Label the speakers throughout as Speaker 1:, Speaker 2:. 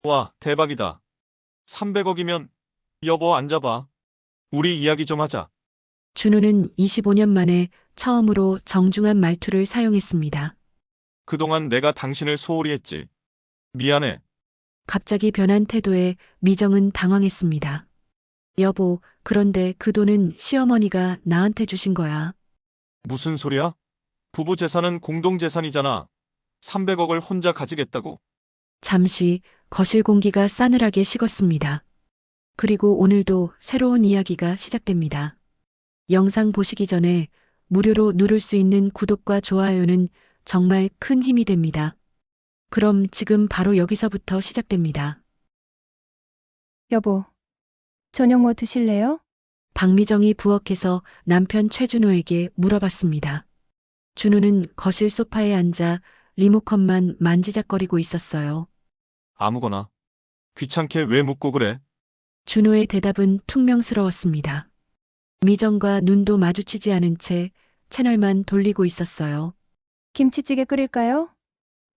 Speaker 1: 와, 대박이다. 300억이면 여보 앉아봐. 우리 이야기 좀 하자.
Speaker 2: 준호는 25년 만에 처음으로 정중한 말투를 사용했습니다.
Speaker 1: 그동안 내가 당신을 소홀히 했지. 미안해.
Speaker 2: 갑자기 변한 태도에 미정은 당황했습니다. 여보, 그런데 그 돈은 시어머니가 나한테 주신 거야.
Speaker 1: 무슨 소리야? 부부 재산은 공동 재산이잖아. 300억을 혼자 가지겠다고?
Speaker 2: 잠시 거실 공기가 싸늘하게 식었습니다. 그리고 오늘도 새로운 이야기가 시작됩니다. 영상 보시기 전에 무료로 누를 수 있는 구독과 좋아요는 정말 큰 힘이 됩니다. 그럼 지금 바로 여기서부터 시작됩니다.
Speaker 3: 여보, 저녁 뭐 드실래요?
Speaker 2: 박미정이 부엌에서 남편 최준호에게 물어봤습니다. 준호는 거실 소파에 앉아 리모컨만 만지작거리고 있었어요.
Speaker 1: 아무거나. 귀찮게 왜 묻고 그래?
Speaker 2: 준호의 대답은 퉁명스러웠습니다. 미정과 눈도 마주치지 않은 채 채널만 돌리고 있었어요.
Speaker 3: 김치찌개 끓일까요?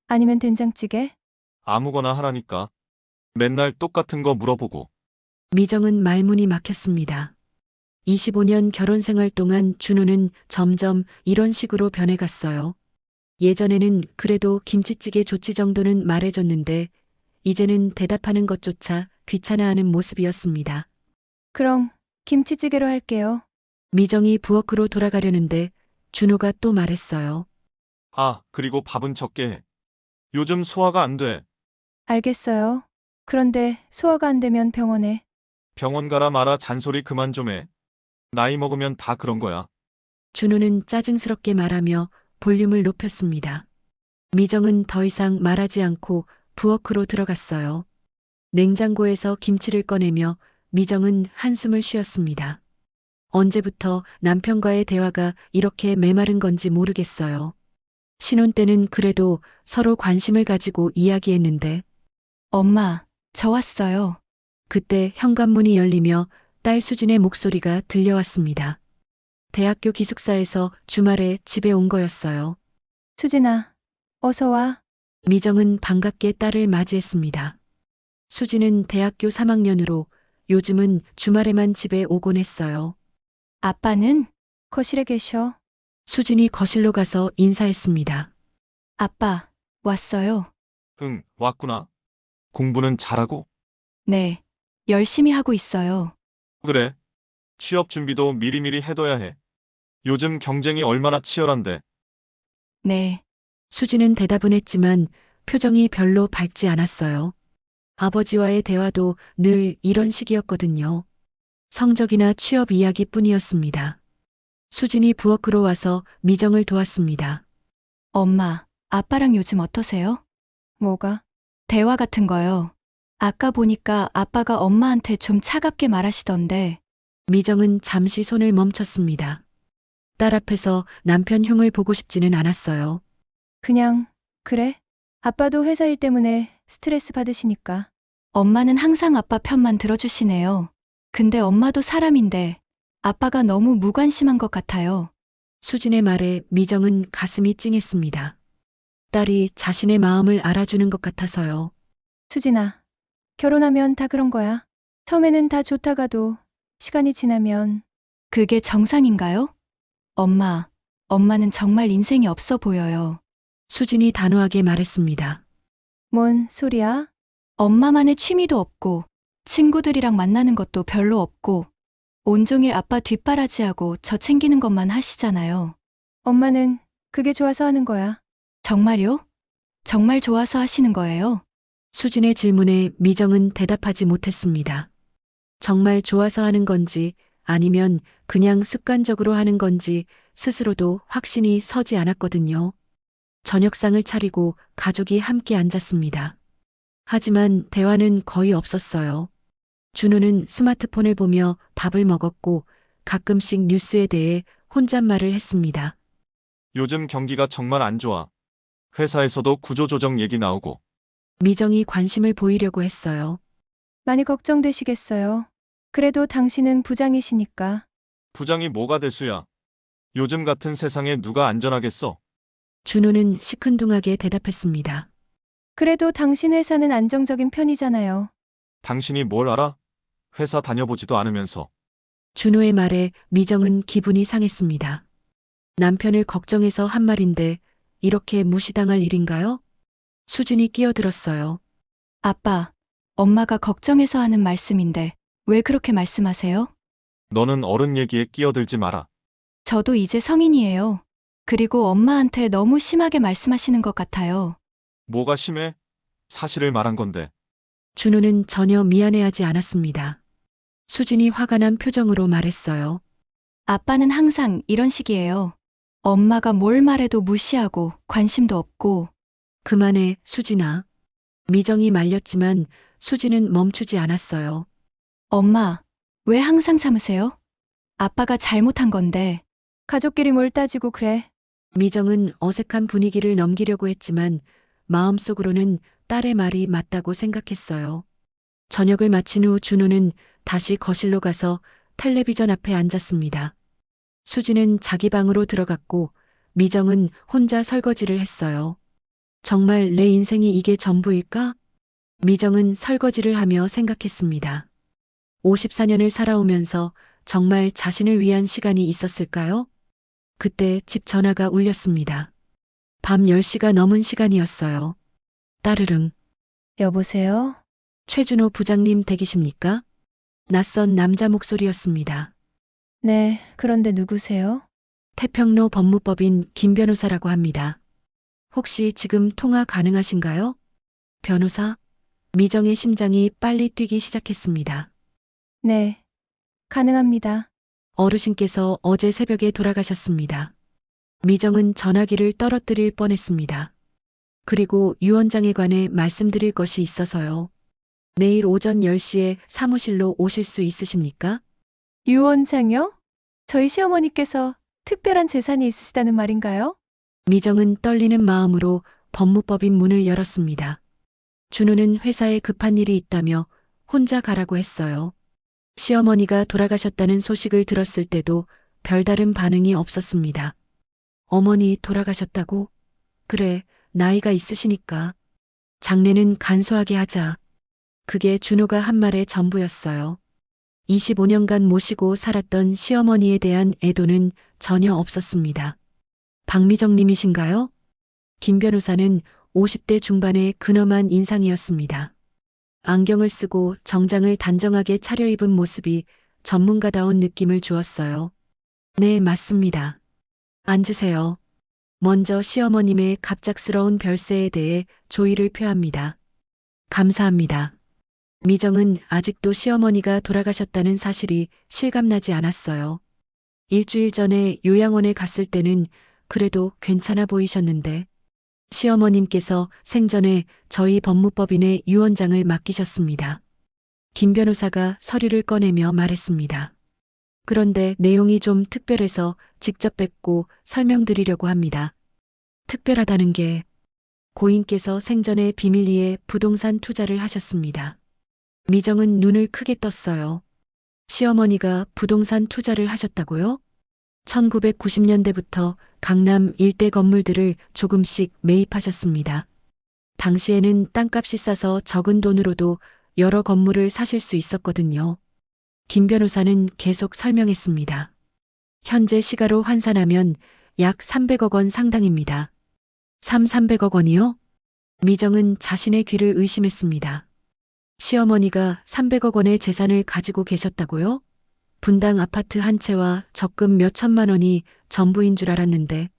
Speaker 3: 아니면 된장찌개?
Speaker 1: 아무거나 하라니까. 맨날 똑같은 거 물어보고.
Speaker 2: 미정은 말문이 막혔습니다. 25년 결혼 생활 동안 준호는 점점 이런 식으로 변해갔어요. 예전에는 그래도 김치찌개 좋지 정도는 말해줬는데 이제는 대답하는 것조차 귀찮아하는 모습이었습니다.
Speaker 3: 그럼 김치찌개로 할게요.
Speaker 2: 미정이 부엌으로 돌아가려는데 준호가 또 말했어요.
Speaker 1: 아, 그리고 밥은 적게 해. 요즘 소화가 안 돼.
Speaker 3: 알겠어요. 그런데 소화가 안 되면 병원에.
Speaker 1: 병원 가라 마라 잔소리 그만 좀 해. 나이 먹으면 다 그런 거야.
Speaker 2: 준호는 짜증스럽게 말하며 볼륨을 높였습니다. 미정은 더 이상 말하지 않고 부엌으로 들어갔어요. 냉장고에서 김치를 꺼내며 미정은 한숨을 쉬었습니다. 언제부터 남편과의 대화가 이렇게 메마른 건지 모르겠어요. 신혼 때는 그래도 서로 관심을 가지고 이야기했는데
Speaker 4: 엄마, 저 왔어요.
Speaker 2: 그때 현관문이 열리며 딸 수진의 목소리가 들려왔습니다. 대학교 기숙사에서 주말에 집에 온 거였어요.
Speaker 3: 수진아, 어서 와.
Speaker 2: 미정은 반갑게 딸을 맞이했습니다. 수진은 대학교 3학년으로 요즘은 주말에만 집에 오곤 했어요.
Speaker 4: 아빠는?
Speaker 3: 거실에 계셔.
Speaker 2: 수진이 거실로 가서 인사했습니다.
Speaker 4: 아빠, 왔어요.
Speaker 1: 응, 왔구나. 공부는 잘하고?
Speaker 4: 네, 열심히 하고 있어요.
Speaker 1: 그래. 취업 준비도 미리미리 해둬야 해. 요즘 경쟁이 얼마나 치열한데.
Speaker 4: 네,
Speaker 2: 수진은 대답은 했지만 표정이 별로 밝지 않았어요. 아버지와의 대화도 늘 이런 식이었거든요. 성적이나 취업 이야기뿐이었습니다. 수진이 부엌으로 와서 미정을 도왔습니다.
Speaker 4: 엄마, 아빠랑 요즘 어떠세요?
Speaker 3: 뭐가?
Speaker 4: 대화 같은 거요. 아까 보니까 아빠가 엄마한테 좀 차갑게 말하시던데,
Speaker 2: 미정은 잠시 손을 멈췄습니다. 딸 앞에서 남편 흉을 보고 싶지는 않았어요.
Speaker 3: 그냥, 그래? 아빠도 회사 일 때문에 스트레스 받으시니까.
Speaker 4: 엄마는 항상 아빠 편만 들어주시네요. 근데 엄마도 사람인데, 아빠가 너무 무관심한 것 같아요.
Speaker 2: 수진의 말에 미정은 가슴이 찡했습니다. 딸이 자신의 마음을 알아주는 것 같아서요.
Speaker 3: 수진아, 결혼하면 다 그런 거야. 처음에는 다 좋다가도 시간이 지나면
Speaker 4: 그게 정상인가요? 엄마는 정말 인생이 없어 보여요.
Speaker 2: 수진이 단호하게 말했습니다.
Speaker 3: 뭔 소리야?
Speaker 4: 엄마만의 취미도 없고, 친구들이랑 만나는 것도 별로 없고, 온종일 아빠 뒷바라지하고 저 챙기는 것만 하시잖아요.
Speaker 3: 엄마는 그게 좋아서 하는 거야.
Speaker 4: 정말요? 정말 좋아서 하시는 거예요?
Speaker 2: 수진의 질문에 미정은 대답하지 못했습니다. 정말 좋아서 하는 건지 아니면 그냥 습관적으로 하는 건지 스스로도 확신이 서지 않았거든요. 저녁상을 차리고 가족이 함께 앉았습니다. 하지만 대화는 거의 없었어요. 준호는 스마트폰을 보며 밥을 먹었고 가끔씩 뉴스에 대해 혼잣말을 했습니다.
Speaker 1: 요즘 경기가 정말 안 좋아. 회사에서도 구조조정 얘기 나오고.
Speaker 2: 미정이 관심을 보이려고 했어요.
Speaker 3: 많이 걱정되시겠어요. 그래도 당신은 부장이시니까.
Speaker 1: 부장이 뭐가 대수야. 요즘 같은 세상에 누가 안전하겠어?
Speaker 2: 준호는 시큰둥하게 대답했습니다.
Speaker 3: 그래도 당신 회사는 안정적인 편이잖아요.
Speaker 1: 당신이 뭘 알아? 회사 다녀보지도 않으면서.
Speaker 2: 준호의 말에 미정은 기분이 상했습니다. 남편을 걱정해서 한 말인데 이렇게 무시당할 일인가요? 수진이 끼어들었어요.
Speaker 4: 아빠, 엄마가 걱정해서 하는 말씀인데 왜 그렇게 말씀하세요?
Speaker 1: 너는 어른 얘기에 끼어들지 마라.
Speaker 4: 저도 이제 성인이에요. 그리고 엄마한테 너무 심하게 말씀하시는 것 같아요.
Speaker 1: 뭐가 심해? 사실을 말한 건데.
Speaker 2: 준호는 전혀 미안해하지 않았습니다. 수진이 화가 난 표정으로 말했어요.
Speaker 4: 아빠는 항상 이런 식이에요. 엄마가 뭘 말해도 무시하고 관심도 없고.
Speaker 2: 그만해, 수진아. 미정이 말렸지만 수진은 멈추지 않았어요.
Speaker 4: 엄마, 왜 항상 참으세요? 아빠가 잘못한 건데.
Speaker 3: 가족끼리 뭘 따지고 그래.
Speaker 2: 미정은 어색한 분위기를 넘기려고 했지만 마음속으로는 딸의 말이 맞다고 생각했어요. 저녁을 마친 후 준호는 다시 거실로 가서 텔레비전 앞에 앉았습니다. 수지는 자기 방으로 들어갔고 미정은 혼자 설거지를 했어요. 정말 내 인생이 이게 전부일까? 미정은 설거지를 하며 생각했습니다. 54년을 살아오면서 정말 자신을 위한 시간이 있었을까요? 그때 집 전화가 울렸습니다. 밤 10시가 넘은 시간이었어요. 따르릉.
Speaker 3: 여보세요?
Speaker 2: 최준호 부장님 댁이십니까? 낯선 남자 목소리였습니다.
Speaker 3: 네, 그런데 누구세요?
Speaker 2: 태평로 법무법인 김 변호사라고 합니다. 혹시 지금 통화 가능하신가요? 변호사? 미정의 심장이 빨리 뛰기 시작했습니다.
Speaker 3: 네, 가능합니다.
Speaker 2: 어르신께서 어제 새벽에 돌아가셨습니다. 미정은 전화기를 떨어뜨릴 뻔했습니다. 그리고 유언장에 관해 말씀드릴 것이 있어서요. 내일 오전 10시에 사무실로 오실 수 있으십니까?
Speaker 3: 유언장요? 저희 시어머니께서 특별한 재산이 있으시다는 말인가요?
Speaker 2: 미정은 떨리는 마음으로 법무법인 문을 열었습니다. 준호는 회사에 급한 일이 있다며 혼자 가라고 했어요. 시어머니가 돌아가셨다는 소식을 들었을 때도 별다른 반응이 없었습니다. 어머니 돌아가셨다고? 그래, 나이가 있으시니까. 장례는 간소하게 하자. 그게 준호가 한 말의 전부였어요. 25년간 모시고 살았던 시어머니에 대한 애도는 전혀 없었습니다. 박미정 님이신가요? 김 변호사는 50대 중반의 근엄한 인상이었습니다. 안경을 쓰고 정장을 단정하게 차려입은 모습이 전문가다운 느낌을 주었어요. 네, 맞습니다. 앉으세요. 먼저 시어머님의 갑작스러운 별세에 대해 조의를 표합니다. 감사합니다. 미정은 아직도 시어머니가 돌아가셨다는 사실이 실감나지 않았어요. 일주일 전에 요양원에 갔을 때는 그래도 괜찮아 보이셨는데 시어머님께서 생전에 저희 법무법인의 유언장을 맡기셨습니다. 김 변호사가 서류를 꺼내며 말했습니다. 그런데 내용이 좀 특별해서 직접 뵙고 설명드리려고 합니다. 특별하다는 게 고인께서 생전에 비밀리에 부동산 투자를 하셨습니다. 미정은 눈을 크게 떴어요. 시어머니가 부동산 투자를 하셨다고요? 1990년대부터 강남 일대 건물들을 조금씩 매입하셨습니다. 당시에는 땅값이 싸서 적은 돈으로도 여러 건물을 사실 수 있었거든요. 김 변호사는 계속 설명했습니다. 현재 시가로 환산하면 약 300억 원 상당입니다. 300억 원이요? 미정은 자신의 귀를 의심했습니다. 시어머니가 300억 원의 재산을 가지고 계셨다고요? 분당 아파트 한 채와 적금 몇 천만 원이 전부인 줄 알았는데.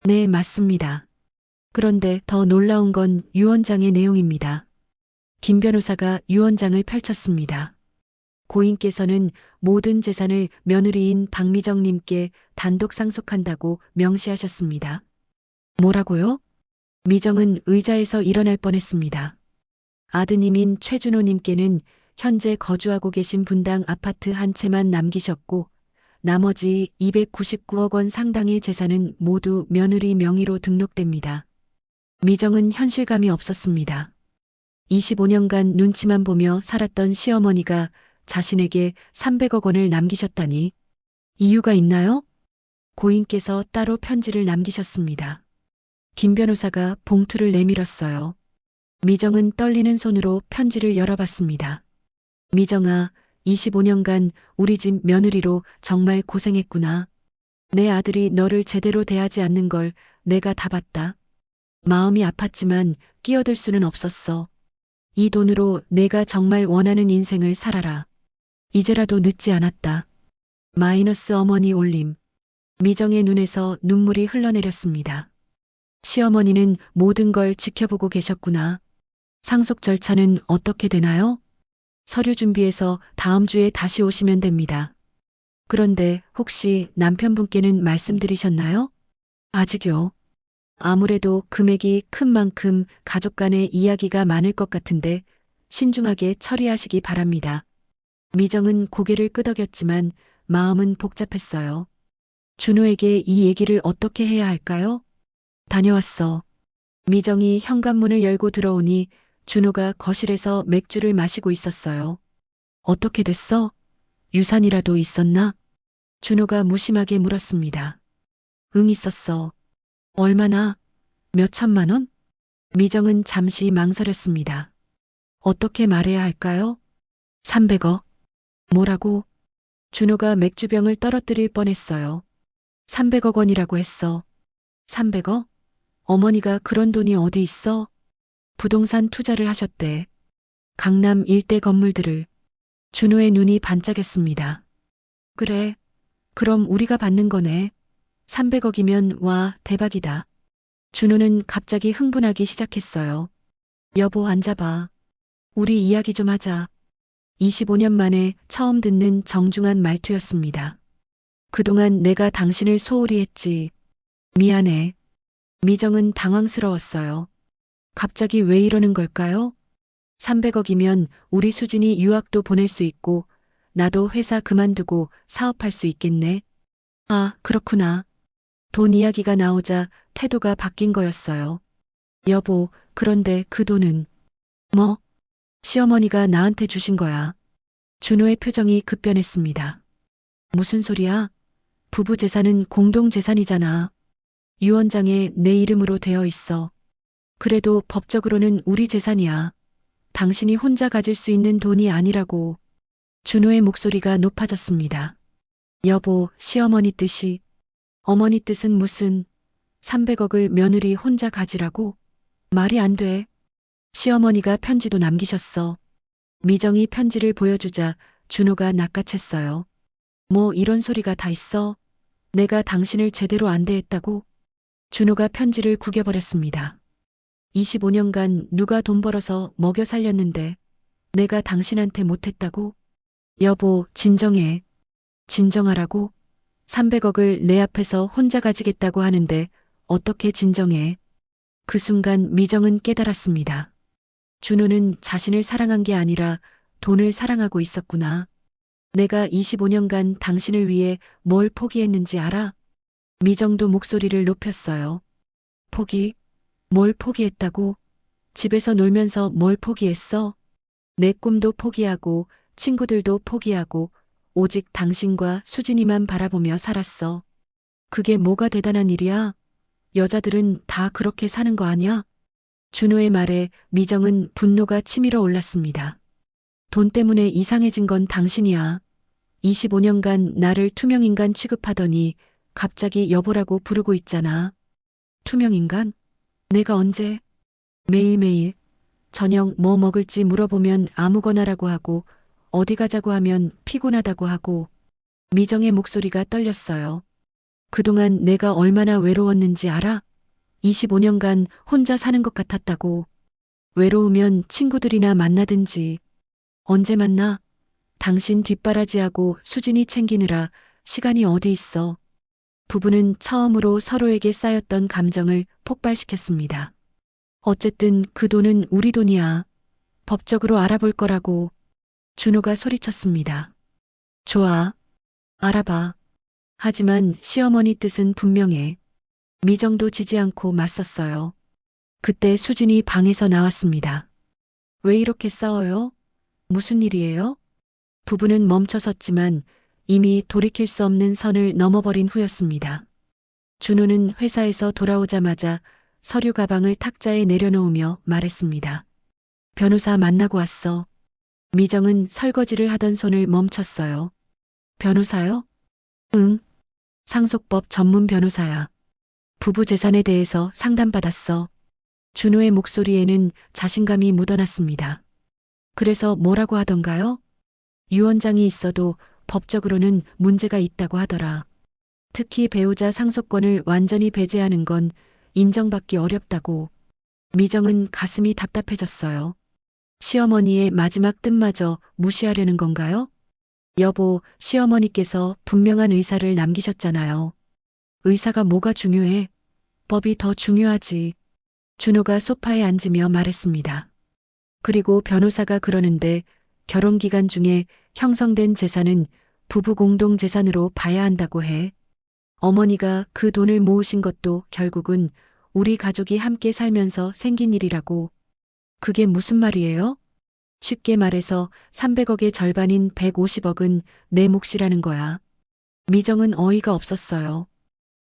Speaker 2: 네, 맞습니다. 그런데 더 놀라운 건 유언장의 내용입니다. 김 변호사가 유언장을 펼쳤습니다. 고인께서는 모든 재산을 며느리인 박미정님께 단독 상속한다고 명시하셨습니다. 뭐라고요? 미정은 의자에서 일어날 뻔했습니다. 아드님인 최준호님께는 현재 거주하고 계신 분당 아파트 한 채만 남기셨고 나머지 299억 원 상당의 재산은 모두 며느리 명의로 등록됩니다. 미정은 현실감이 없었습니다. 25년간 눈치만 보며 살았던 시어머니가 자신에게 300억 원을 남기셨다니 이유가 있나요? 고인께서 따로 편지를 남기셨습니다. 김 변호사가 봉투를 내밀었어요. 미정은 떨리는 손으로 편지를 열어봤습니다. 미정아, 25년간 우리 집 며느리로 정말 고생했구나. 내 아들이 너를 제대로 대하지 않는 걸 내가 다 봤다. 마음이 아팠지만 끼어들 수는 없었어. 이 돈으로 내가 정말 원하는 인생을 살아라. 이제라도 늦지 않았다. 마이너스 어머니 올림. 미정의 눈에서 눈물이 흘러내렸습니다. 시어머니는 모든 걸 지켜보고 계셨구나. 상속 절차는 어떻게 되나요? 서류 준비해서 다음 주에 다시 오시면 됩니다. 그런데 혹시 남편분께는 말씀드리셨나요? 아직요. 아무래도 금액이 큰 만큼 가족 간의 이야기가 많을 것 같은데 신중하게 처리하시기 바랍니다. 미정은 고개를 끄덕였지만 마음은 복잡했어요. 준호에게 이 얘기를 어떻게 해야 할까요? 다녀왔어. 미정이 현관문을 열고 들어오니 준호가 거실에서 맥주를 마시고 있었어요. 어떻게 됐어? 유산이라도 있었나? 준호가 무심하게 물었습니다. 응, 있었어. 얼마나? 몇 천만 원? 미정은 잠시 망설였습니다. 어떻게 말해야 할까요? 300억. 뭐라고? 준호가 맥주병을 떨어뜨릴 뻔했어요. 300억 원이라고 했어. 300억? 어머니가 그런 돈이 어디 있어? 부동산 투자를 하셨대. 강남 일대 건물들을. 준호의 눈이 반짝였습니다. 그래. 그럼 우리가 받는 거네. 300억이면 와, 대박이다. 준호는 갑자기 흥분하기 시작했어요. 여보, 앉아봐. 우리 이야기 좀 하자. 25년 만에 처음 듣는 정중한 말투였습니다. 그동안 내가 당신을 소홀히 했지. 미안해. 미정은 당황스러웠어요. 갑자기 왜 이러는 걸까요? 300억이면 우리 수진이 유학도 보낼 수 있고 나도 회사 그만두고 사업할 수 있겠네. 아, 그렇구나. 돈 이야기가 나오자 태도가 바뀐 거였어요. 여보, 그런데 그 돈은? 뭐? 시어머니가 나한테 주신 거야. 준호의 표정이 급변했습니다. 무슨 소리야? 부부 재산은 공동 재산이잖아. 유언장에 내 이름으로 되어 있어. 그래도 법적으로는 우리 재산이야. 당신이 혼자 가질 수 있는 돈이 아니라고. 준호의 목소리가 높아졌습니다. 여보, 시어머니 뜻이. 어머니 뜻은 무슨 300억을 며느리 혼자 가지라고? 말이 안 돼. 시어머니가 편지도 남기셨어. 미정이 편지를 보여주자 준호가 낚아챘어요. 뭐 이런 소리가 다 있어? 내가 당신을 제대로 안 대했다고? 준호가 편지를 구겨버렸습니다. 25년간 누가 돈 벌어서 먹여 살렸는데 내가 당신한테 못했다고? 여보, 진정해. 진정하라고? 300억을 내 앞에서 혼자 가지겠다고 하는데 어떻게 진정해? 그 순간 미정은 깨달았습니다. 준호는 자신을 사랑한 게 아니라 돈을 사랑하고 있었구나. 내가 25년간 당신을 위해 뭘 포기했는지 알아? 미정도 목소리를 높였어요. 포기? 뭘 포기했다고? 집에서 놀면서 뭘 포기했어? 내 꿈도 포기하고 친구들도 포기하고 오직 당신과 수진이만 바라보며 살았어. 그게 뭐가 대단한 일이야? 여자들은 다 그렇게 사는 거 아니야? 준호의 말에 미정은 분노가 치밀어 올랐습니다. 돈 때문에 이상해진 건 당신이야. 25년간 나를 투명인간 취급하더니 갑자기 여보라고 부르고 있잖아. 투명인간? 내가 언제? 매일매일 저녁 뭐 먹을지 물어보면 아무거나라고 하고 어디 가자고 하면 피곤하다고 하고. 미정의 목소리가 떨렸어요. 그동안 내가 얼마나 외로웠는지 알아? 25년간 혼자 사는 것 같았다고. 외로우면 친구들이나 만나든지. 언제 만나? 당신 뒷바라지하고 수진이 챙기느라 시간이 어디 있어. 부부는 처음으로 서로에게 쌓였던 감정을 폭발시켰습니다. 어쨌든 그 돈은 우리 돈이야. 법적으로 알아볼 거라고. 준호가 소리쳤습니다. 좋아. 알아봐. 하지만 시어머니 뜻은 분명해. 미정도 지지 않고 맞섰어요. 그때 수진이 방에서 나왔습니다. 왜 이렇게 싸워요? 무슨 일이에요? 부부는 멈춰섰지만 이미 돌이킬 수 없는 선을 넘어버린 후였습니다. 준호는 회사에서 돌아오자마자 서류 가방을 탁자에 내려놓으며 말했습니다. 변호사 만나고 왔어. 미정은 설거지를 하던 손을 멈췄어요. 변호사요? 응. 상속법 전문 변호사야. 부부 재산에 대해서 상담받았어. 준호의 목소리에는 자신감이 묻어났습니다. 그래서 뭐라고 하던가요? 유언장이 있어도 법적으로는 문제가 있다고 하더라. 특히 배우자 상속권을 완전히 배제하는 건 인정받기 어렵다고. 미정은 가슴이 답답해졌어요. 시어머니의 마지막 뜻마저 무시하려는 건가요? 여보, 시어머니께서 분명한 의사를 남기셨잖아요. 의사가 뭐가 중요해? 법이 더 중요하지. 준호가 소파에 앉으며 말했습니다. 그리고 변호사가 그러는데 결혼 기간 중에 형성된 재산은 부부 공동 재산으로 봐야 한다고 해. 어머니가 그 돈을 모으신 것도 결국은 우리 가족이 함께 살면서 생긴 일이라고. 그게 무슨 말이에요? 쉽게 말해서 300억의 절반인 150억은 내 몫이라는 거야. 미정은 어이가 없었어요.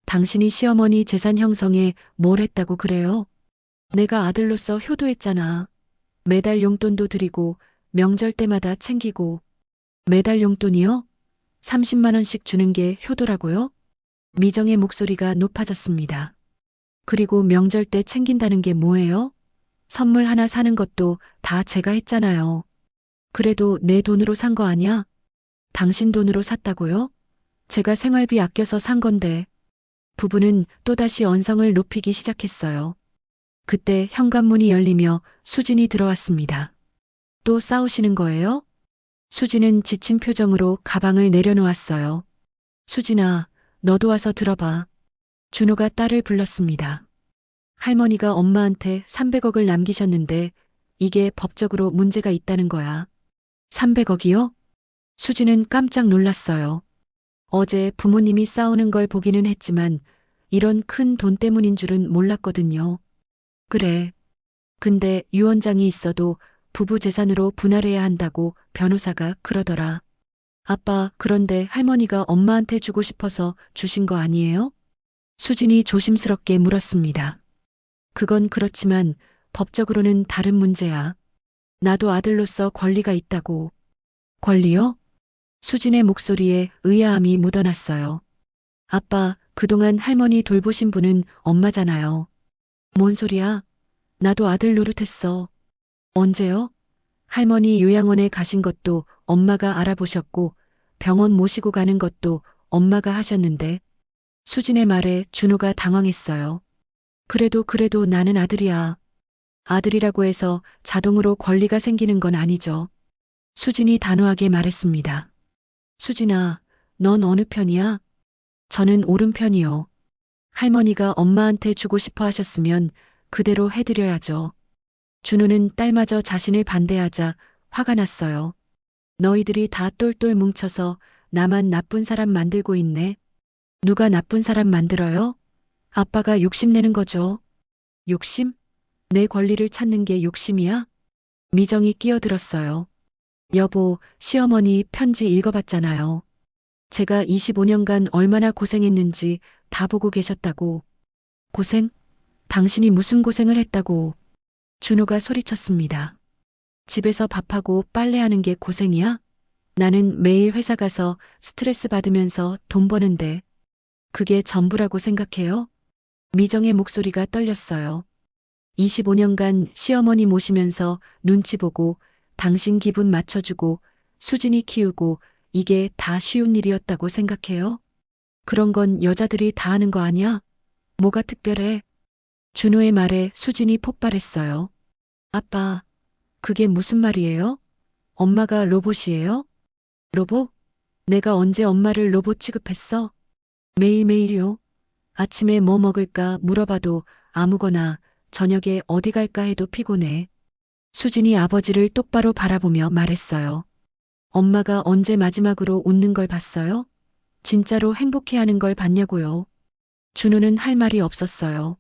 Speaker 2: 당신이 시어머니 재산 형성에 뭘 했다고 그래요? 내가 아들로서 효도했잖아. 매달 용돈도 드리고 명절 때마다 챙기고. 매달 용돈이요? 30만 원씩 주는 게 효도라고요? 미정의 목소리가 높아졌습니다. 그리고 명절 때 챙긴다는 게 뭐예요? 선물 하나 사는 것도 다 제가 했잖아요. 그래도 내 돈으로 산 거 아니야? 당신 돈으로 샀다고요? 제가 생활비 아껴서 산 건데. 부부는 또다시 언성을 높이기 시작했어요. 그때 현관문이 열리며 수진이 들어왔습니다. 또 싸우시는 거예요? 수진은 지친 표정으로 가방을 내려놓았어요. 수진아, 너도 와서 들어봐. 준호가 딸을 불렀습니다. 할머니가 엄마한테 300억을 남기셨는데 이게 법적으로 문제가 있다는 거야. 300억이요? 수진은 깜짝 놀랐어요. 어제 부모님이 싸우는 걸 보기는 했지만 이런 큰 돈 때문인 줄은 몰랐거든요. 그래. 근데 유언장이 있어도 부부 재산으로 분할해야 한다고 변호사가 그러더라. 아빠, 그런데 할머니가 엄마한테 주고 싶어서 주신 거 아니에요? 수진이 조심스럽게 물었습니다. 그건 그렇지만 법적으로는 다른 문제야. 나도 아들로서 권리가 있다고. 권리요? 수진의 목소리에 의아함이 묻어났어요. 아빠, 그동안 할머니 돌보신 분은 엄마잖아요. 뭔 소리야? 나도 아들 노릇했어. 언제요? 할머니 요양원에 가신 것도 엄마가 알아보셨고 병원 모시고 가는 것도 엄마가 하셨는데. 수진의 말에 준호가 당황했어요. 그래도 나는 아들이야. 아들이라고 해서 자동으로 권리가 생기는 건 아니죠. 수진이 단호하게 말했습니다. 수진아, 넌 어느 편이야? 저는 오른편이요. 할머니가 엄마한테 주고 싶어 하셨으면 그대로 해드려야죠. 준호는 딸마저 자신을 반대하자 화가 났어요. 너희들이 다 똘똘 뭉쳐서 나만 나쁜 사람 만들고 있네. 누가 나쁜 사람 만들어요? 아빠가 욕심내는 거죠. 욕심? 내 권리를 찾는 게 욕심이야? 미정이 끼어들었어요. 여보, 시어머니 편지 읽어봤잖아요. 제가 25년간 얼마나 고생했는지 다 보고 계셨다고. 고생? 당신이 무슨 고생을 했다고. 준호가 소리쳤습니다. 집에서 밥하고 빨래하는 게 고생이야? 나는 매일 회사 가서 스트레스 받으면서 돈 버는데 그게 전부라고 생각해요? 미정의 목소리가 떨렸어요. 25년간 시어머니 모시면서 눈치 보고 당신 기분 맞춰주고 수진이 키우고 이게 다 쉬운 일이었다고 생각해요? 그런 건 여자들이 다 하는 거 아니야? 뭐가 특별해? 준호의 말에 수진이 폭발했어요. 아빠, 그게 무슨 말이에요? 엄마가 로봇이에요? 로봇? 내가 언제 엄마를 로봇 취급했어? 매일매일요. 아침에 뭐 먹을까 물어봐도 아무거나, 저녁에 어디 갈까 해도 피곤해. 수진이 아버지를 똑바로 바라보며 말했어요. 엄마가 언제 마지막으로 웃는 걸 봤어요? 진짜로 행복해하는 걸 봤냐고요. 준호는 할 말이 없었어요.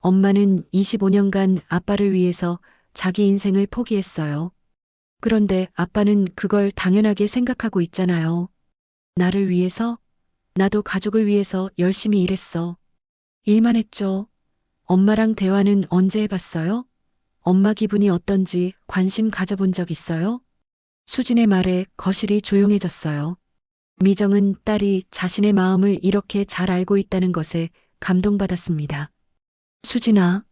Speaker 2: 엄마는 25년간 아빠를 위해서 자기 인생을 포기했어요. 그런데 아빠는 그걸 당연하게 생각하고 있잖아요. 나를 위해서? 나도 가족을 위해서 열심히 일했어. 일만 했죠. 엄마랑 대화는 언제 해봤어요? 엄마 기분이 어떤지 관심 가져본 적 있어요? 수진의 말에 거실이 조용해졌어요. 미정은 딸이 자신의 마음을 이렇게 잘 알고 있다는 것에 감동받았습니다. 수진아,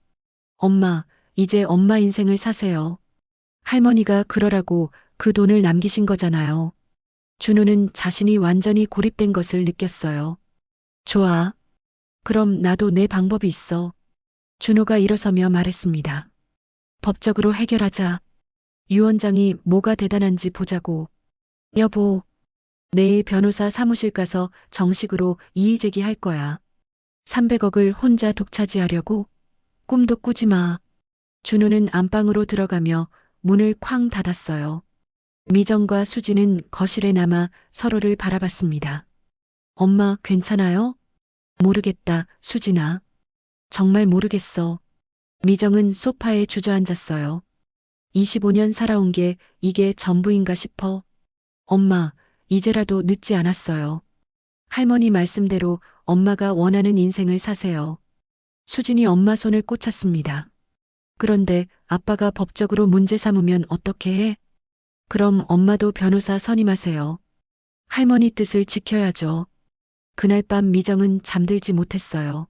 Speaker 2: 엄마, 이제 엄마 인생을 사세요. 할머니가 그러라고 그 돈을 남기신 거잖아요. 준호는 자신이 완전히 고립된 것을 느꼈어요. 좋아. 그럼 나도 내 방법이 있어. 준호가 일어서며 말했습니다. 법적으로 해결하자. 유 원장이 뭐가 대단한지 보자고. 여보, 내일 변호사 사무실 가서 정식으로 이의 제기할 거야. 300억을 혼자 독차지하려고? 꿈도 꾸지 마. 준호는 안방으로 들어가며 문을 쾅 닫았어요. 미정과 수지는 거실에 남아 서로를 바라봤습니다. 엄마, 괜찮아요? 모르겠다, 수진아. 정말 모르겠어. 미정은 소파에 주저앉았어요. 25년 살아온 게 이게 전부인가 싶어. 엄마, 이제라도 늦지 않았어요. 할머니 말씀대로 엄마가 원하는 인생을 사세요. 수진이 엄마 손을 꽂혔습니다. 그런데 아빠가 법적으로 문제 삼으면 어떻게 해? 그럼 엄마도 변호사 선임하세요. 할머니 뜻을 지켜야죠. 그날 밤 미정은 잠들지 못했어요.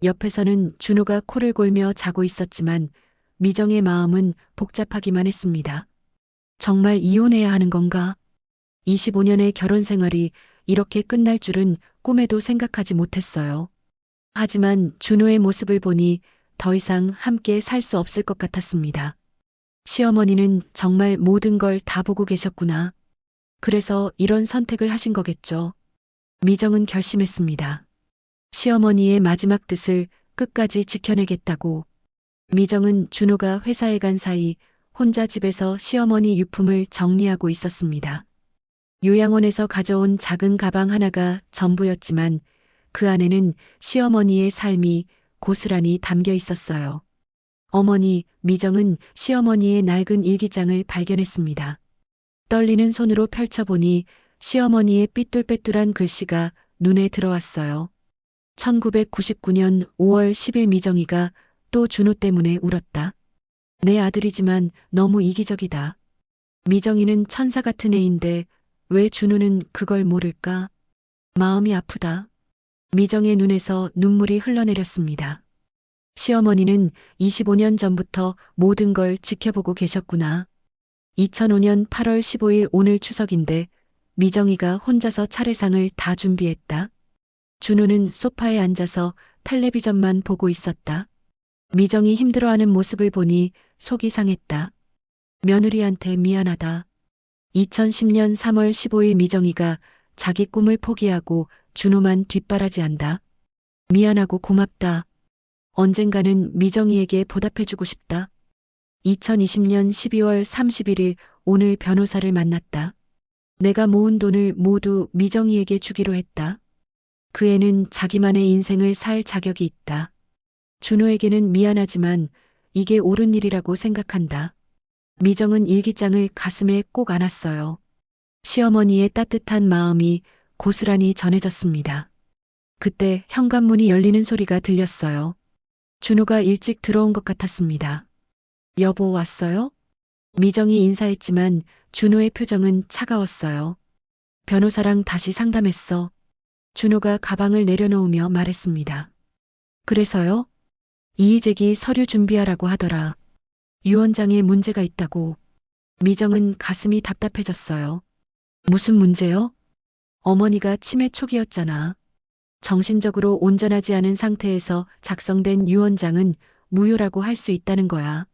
Speaker 2: 옆에서는 준호가 코를 골며 자고 있었지만 미정의 마음은 복잡하기만 했습니다. 정말 이혼해야 하는 건가? 25년의 결혼 생활이 이렇게 끝날 줄은 꿈에도 생각하지 못했어요. 하지만 준호의 모습을 보니 더 이상 함께 살 수 없을 것 같았습니다. 시어머니는 정말 모든 걸 다 보고 계셨구나. 그래서 이런 선택을 하신 거겠죠. 미정은 결심했습니다. 시어머니의 마지막 뜻을 끝까지 지켜내겠다고. 미정은 준호가 회사에 간 사이 혼자 집에서 시어머니 유품을 정리하고 있었습니다. 요양원에서 가져온 작은 가방 하나가 전부였지만 그 안에는 시어머니의 삶이 고스란히 담겨 있었어요. 어머니, 미정은 시어머니의 낡은 일기장을 발견했습니다. 떨리는 손으로 펼쳐보니 시어머니의 삐뚤빼뚤한 글씨가 눈에 들어왔어요. 1999년 5월 10일 미정이가 또 준호 때문에 울었다. 내 아들이지만 너무 이기적이다. 미정이는 천사 같은 애인데 왜 준호는 그걸 모를까? 마음이 아프다. 미정의 눈에서 눈물이 흘러내렸습니다. 시어머니는 25년 전부터 모든 걸 지켜보고 계셨구나. 2005년 8월 15일 오늘 추석인데 미정이가 혼자서 차례상을 다 준비했다. 준호는 소파에 앉아서 텔레비전만 보고 있었다. 미정이 힘들어하는 모습을 보니 속이 상했다. 며느리한테 미안하다. 2010년 3월 15일 미정이가 자기 꿈을 포기하고 준호만 뒷바라지한다. 미안하고 고맙다. 언젠가는 미정이에게 보답해주고 싶다. 2020년 12월 31일 오늘 변호사를 만났다. 내가 모은 돈을 모두 미정이에게 주기로 했다. 그 애는 자기만의 인생을 살 자격이 있다. 준호에게는 미안하지만 이게 옳은 일이라고 생각한다. 미정은 일기장을 가슴에 꼭 안았어요. 시어머니의 따뜻한 마음이 고스란히 전해졌습니다. 그때 현관문이 열리는 소리가 들렸어요. 준호가 일찍 들어온 것 같았습니다. 여보, 왔어요? 미정이 인사했지만 준호의 표정은 차가웠어요. 변호사랑 다시 상담했어. 준호가 가방을 내려놓으며 말했습니다. 그래서요? 이의제기 서류 준비하라고 하더라. 유 원장에 문제가 있다고. 미정은 가슴이 답답해졌어요. 무슨 문제요? 어머니가 치매 초기였잖아. 정신적으로 온전하지 않은 상태에서 작성된 유 원장은 무효라고 할 수 있다는 거야.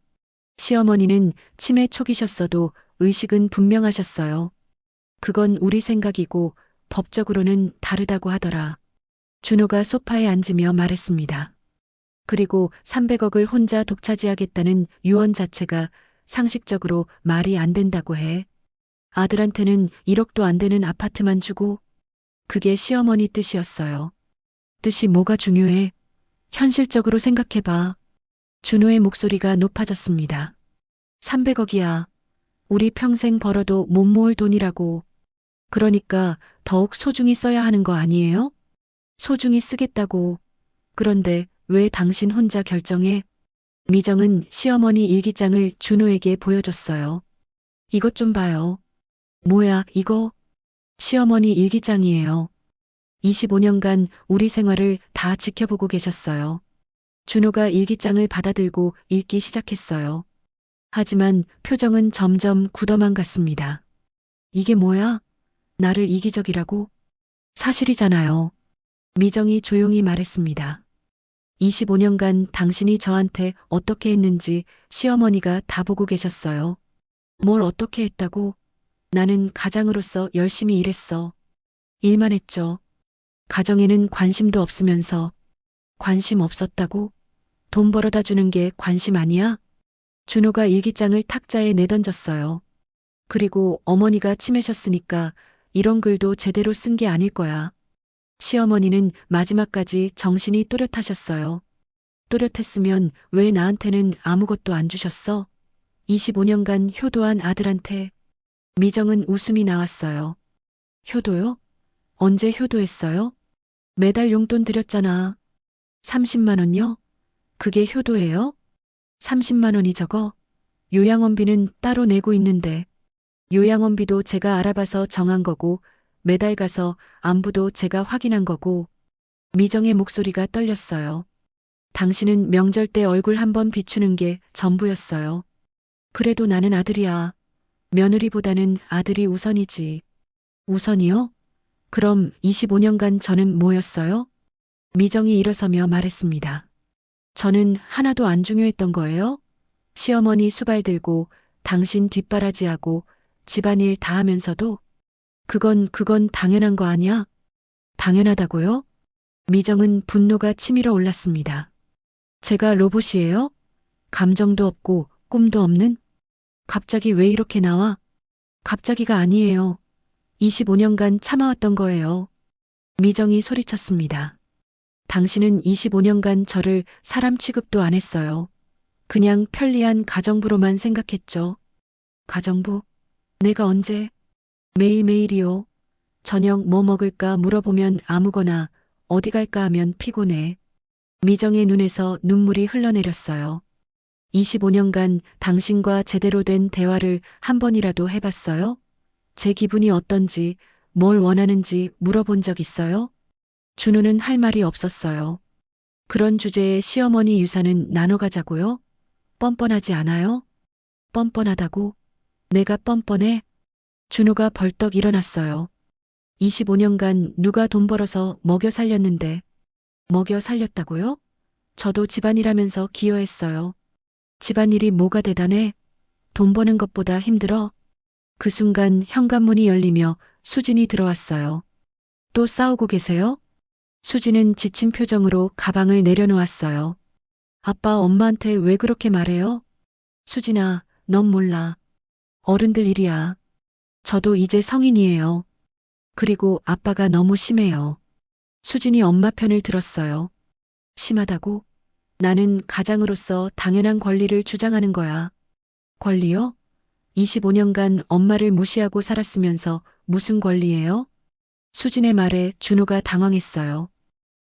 Speaker 2: 시어머니는 치매 초기셨어도 의식은 분명하셨어요. 그건 우리 생각이고 법적으로는 다르다고 하더라. 준호가 소파에 앉으며 말했습니다. 그리고 300억을 혼자 독차지하겠다는 유언 자체가 상식적으로 말이 안 된다고 해. 아들한테는 1억도 안 되는 아파트만 주고. 그게 시어머니 뜻이었어요. 뜻이 뭐가 중요해? 현실적으로 생각해봐. 준호의 목소리가 높아졌습니다. 300억이야. 우리 평생 벌어도 못 모을 돈이라고. 그러니까 더욱 소중히 써야 하는 거 아니에요? 소중히 쓰겠다고. 그런데 왜 당신 혼자 결정해? 미정은 시어머니 일기장을 준호에게 보여줬어요. 이것 좀 봐요. 뭐야, 이거? 시어머니 일기장이에요. 25년간 우리 생활을 다 지켜보고 계셨어요. 준호가 일기장을 받아들고 읽기 시작했어요. 하지만 표정은 점점 굳어만 갔습니다. 이게 뭐야? 나를 이기적이라고? 사실이잖아요. 미정이 조용히 말했습니다. 25년간 당신이 저한테 어떻게 했는지 시어머니가 다 보고 계셨어요. 뭘 어떻게 했다고? 나는 가장으로서 열심히 일했어. 일만 했죠. 가정에는 관심도 없으면서. 관심 없었다고? 돈 벌어다 주는 게 관심 아니야? 준호가 일기장을 탁자에 내던졌어요. 그리고 어머니가 치매셨으니까 이런 글도 제대로 쓴 게 아닐 거야. 시어머니는 마지막까지 정신이 또렷하셨어요. 또렷했으면 왜 나한테는 아무것도 안 주셨어? 25년간 효도한 아들한테. 미정은 웃음이 나왔어요. 효도요? 언제 효도했어요? 매달 용돈 드렸잖아. 30만 원요? 그게 효도예요? 30만 원이 적어? 요양원비는 따로 내고 있는데. 요양원비도 제가 알아봐서 정한 거고 매달 가서 안부도 제가 확인한 거고. 미정의 목소리가 떨렸어요. 당신은 명절 때 얼굴 한번 비추는 게 전부였어요. 그래도 나는 아들이야. 며느리보다는 아들이 우선이지. 우선이요? 그럼 25년간 저는 뭐였어요? 미정이 일어서며 말했습니다. 저는 하나도 안 중요했던 거예요? 시어머니 수발 들고 당신 뒷바라지하고 집안일 다 하면서도? 그건 당연한 거 아니야? 당연하다고요? 미정은 분노가 치밀어 올랐습니다. 제가 로봇이에요? 감정도 없고 꿈도 없는? 갑자기 왜 이렇게 나와? 갑자기가 아니에요. 25년간 참아왔던 거예요. 미정이 소리쳤습니다. 당신은 25년간 저를 사람 취급도 안 했어요. 그냥 편리한 가정부로만 생각했죠. 가정부? 내가 언제? 매일매일이요. 저녁 뭐 먹을까 물어보면 아무거나, 어디 갈까 하면 피곤해. 미정의 눈에서 눈물이 흘러내렸어요. 25년간 당신과 제대로 된 대화를 한 번이라도 해봤어요? 제 기분이 어떤지, 뭘 원하는지 물어본 적 있어요? 준호는 할 말이 없었어요. 그런 주제에 시어머니 유산은 나눠 가자고요? 뻔뻔하지 않아요? 뻔뻔하다고? 내가 뻔뻔해? 준호가 벌떡 일어났어요. 25년간 누가 돈 벌어서 먹여 살렸는데. 먹여 살렸다고요? 저도 집안일하면서 기여했어요. 집안일이 뭐가 대단해? 돈 버는 것보다 힘들어? 그 순간 현관문이 열리며 수진이 들어왔어요. 또 싸우고 계세요? 수진은 지친 표정으로 가방을 내려놓았어요. 아빠, 엄마한테 왜 그렇게 말해요? 수진아, 넌 몰라. 어른들 일이야. 저도 이제 성인이에요. 그리고 아빠가 너무 심해요. 수진이 엄마 편을 들었어요. 심하다고? 나는 가장으로서 당연한 권리를 주장하는 거야. 권리요? 25년간 엄마를 무시하고 살았으면서 무슨 권리예요? 수진의 말에 준호가 당황했어요.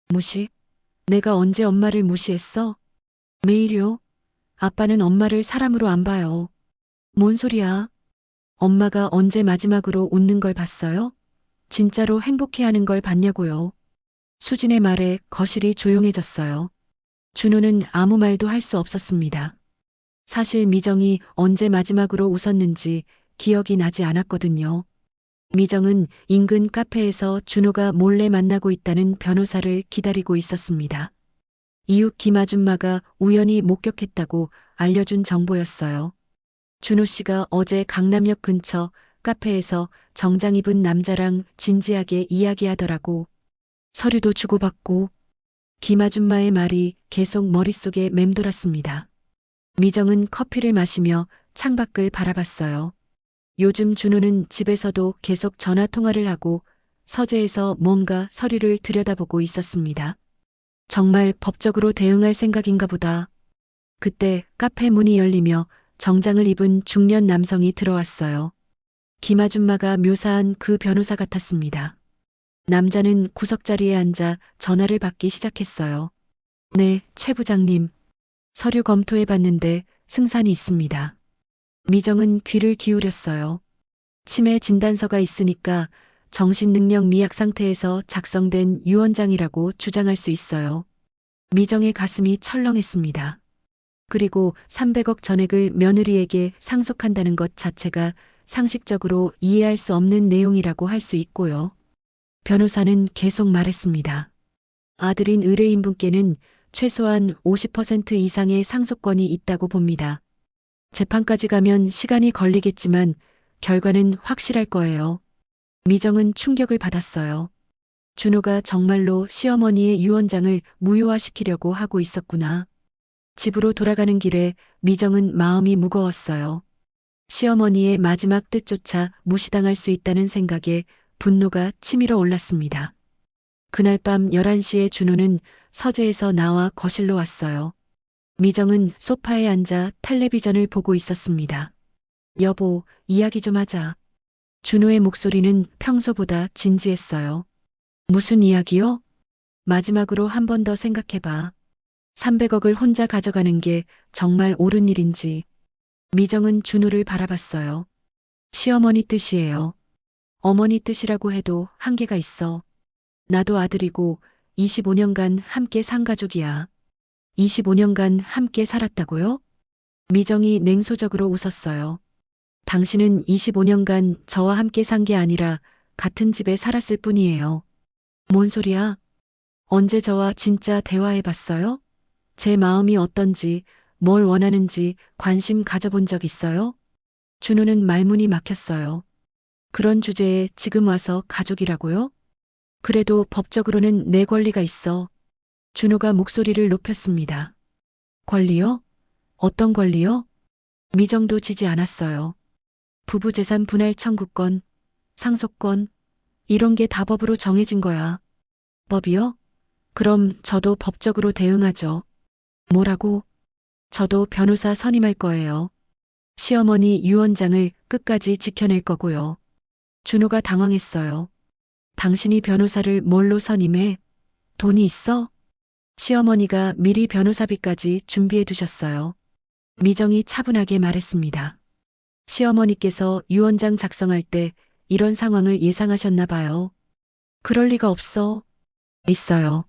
Speaker 2: 무시? 내가 언제 엄마를 무시했어? 매일요? 아빠는 엄마를 사람으로 안 봐요. 뭔 소리야? 엄마가 언제 마지막으로 웃는 걸 봤어요? 진짜로 행복해하는 걸 봤냐고요. 수진의 말에 거실이 조용해졌어요. 준호는 아무 말도 할 수 없었습니다. 사실 미정이 언제 마지막으로 웃었는지 기억이 나지 않았거든요. 미정은 인근 카페에서 준호가 몰래 만나고 있다는 변호사를 기다리고 있었습니다. 이웃 김아줌마가 우연히 목격했다고 알려준 정보였어요. 준호 씨가 어제 강남역 근처 카페에서 정장 입은 남자랑 진지하게 이야기하더라고. 서류도 주고받고. 김아줌마의 말이 계속 머릿속에 맴돌았습니다. 미정은 커피를 마시며 창밖을 바라봤어요. 요즘 준호는 집에서도 계속 전화 통화를 하고 서재에서 뭔가 서류를 들여다보고 있었습니다. 정말 법적으로 대응할 생각인가 보다. 그때 카페 문이 열리며 정장을 입은 중년 남성이 들어왔어요. 김아줌마가 묘사한 그 변호사 같았습니다. 남자는 구석자리에 앉아 전화를 받기 시작했어요. 네, 최 부장님. 서류 검토해 봤는데 승산이 있습니다. 미정은 귀를 기울였어요. 치매 진단서가 있으니까 정신능력 미약 상태에서 작성된 유언장이라고 주장할 수 있어요. 미정의 가슴이 철렁했습니다. 그리고 300억 전액을 며느리에게 상속한다는 것 자체가 상식적으로 이해할 수 없는 내용이라고 할 수 있고요. 변호사는 계속 말했습니다. 아들인 의뢰인분께는 최소한 50% 이상의 상속권이 있다고 봅니다. 재판까지 가면 시간이 걸리겠지만 결과는 확실할 거예요. 미정은 충격을 받았어요. 준호가 정말로 시어머니의 유언장을 무효화시키려고 하고 있었구나. 집으로 돌아가는 길에 미정은 마음이 무거웠어요. 시어머니의 마지막 뜻조차 무시당할 수 있다는 생각에 분노가 치밀어 올랐습니다. 그날 밤 11시에 준호는 서재에서 나와 거실로 왔어요. 미정은 소파에 앉아 텔레비전을 보고 있었습니다. 여보, 이야기 좀 하자. 준호의 목소리는 평소보다 진지했어요. 무슨 이야기요? 마지막으로 한 번 더 생각해봐. 300억을 혼자 가져가는 게 정말 옳은 일인지. 미정은 준호를 바라봤어요. 시어머니 뜻이에요. 어머니 뜻이라고 해도 한계가 있어. 나도 아들이고 25년간 함께 산 가족이야. 25년간 함께 살았다고요? 미정이 냉소적으로 웃었어요. 당신은 25년간 저와 함께 산 게 아니라 같은 집에 살았을 뿐이에요. 뭔 소리야? 언제 저와 진짜 대화해봤어요? 제 마음이 어떤지, 뭘 원하는지 관심 가져본 적 있어요? 준호는 말문이 막혔어요. 그런 주제에 지금 와서 가족이라고요? 그래도 법적으로는 내 권리가 있어. 준호가 목소리를 높였습니다. 권리요? 어떤 권리요? 미정도 지지 않았어요. 부부재산 분할 청구권, 상속권, 이런 게 다 법으로 정해진 거야. 법이요? 그럼 저도 법적으로 대응하죠. 뭐라고? 저도 변호사 선임할 거예요. 시어머니 유언장을 끝까지 지켜낼 거고요. 준호가 당황했어요. 당신이 변호사를 뭘로 선임해? 돈이 있어? 시어머니가 미리 변호사비까지 준비해 두셨어요. 미정이 차분하게 말했습니다. 시어머니께서 유언장 작성할 때 이런 상황을 예상하셨나 봐요. 그럴 리가 없어. 있어요.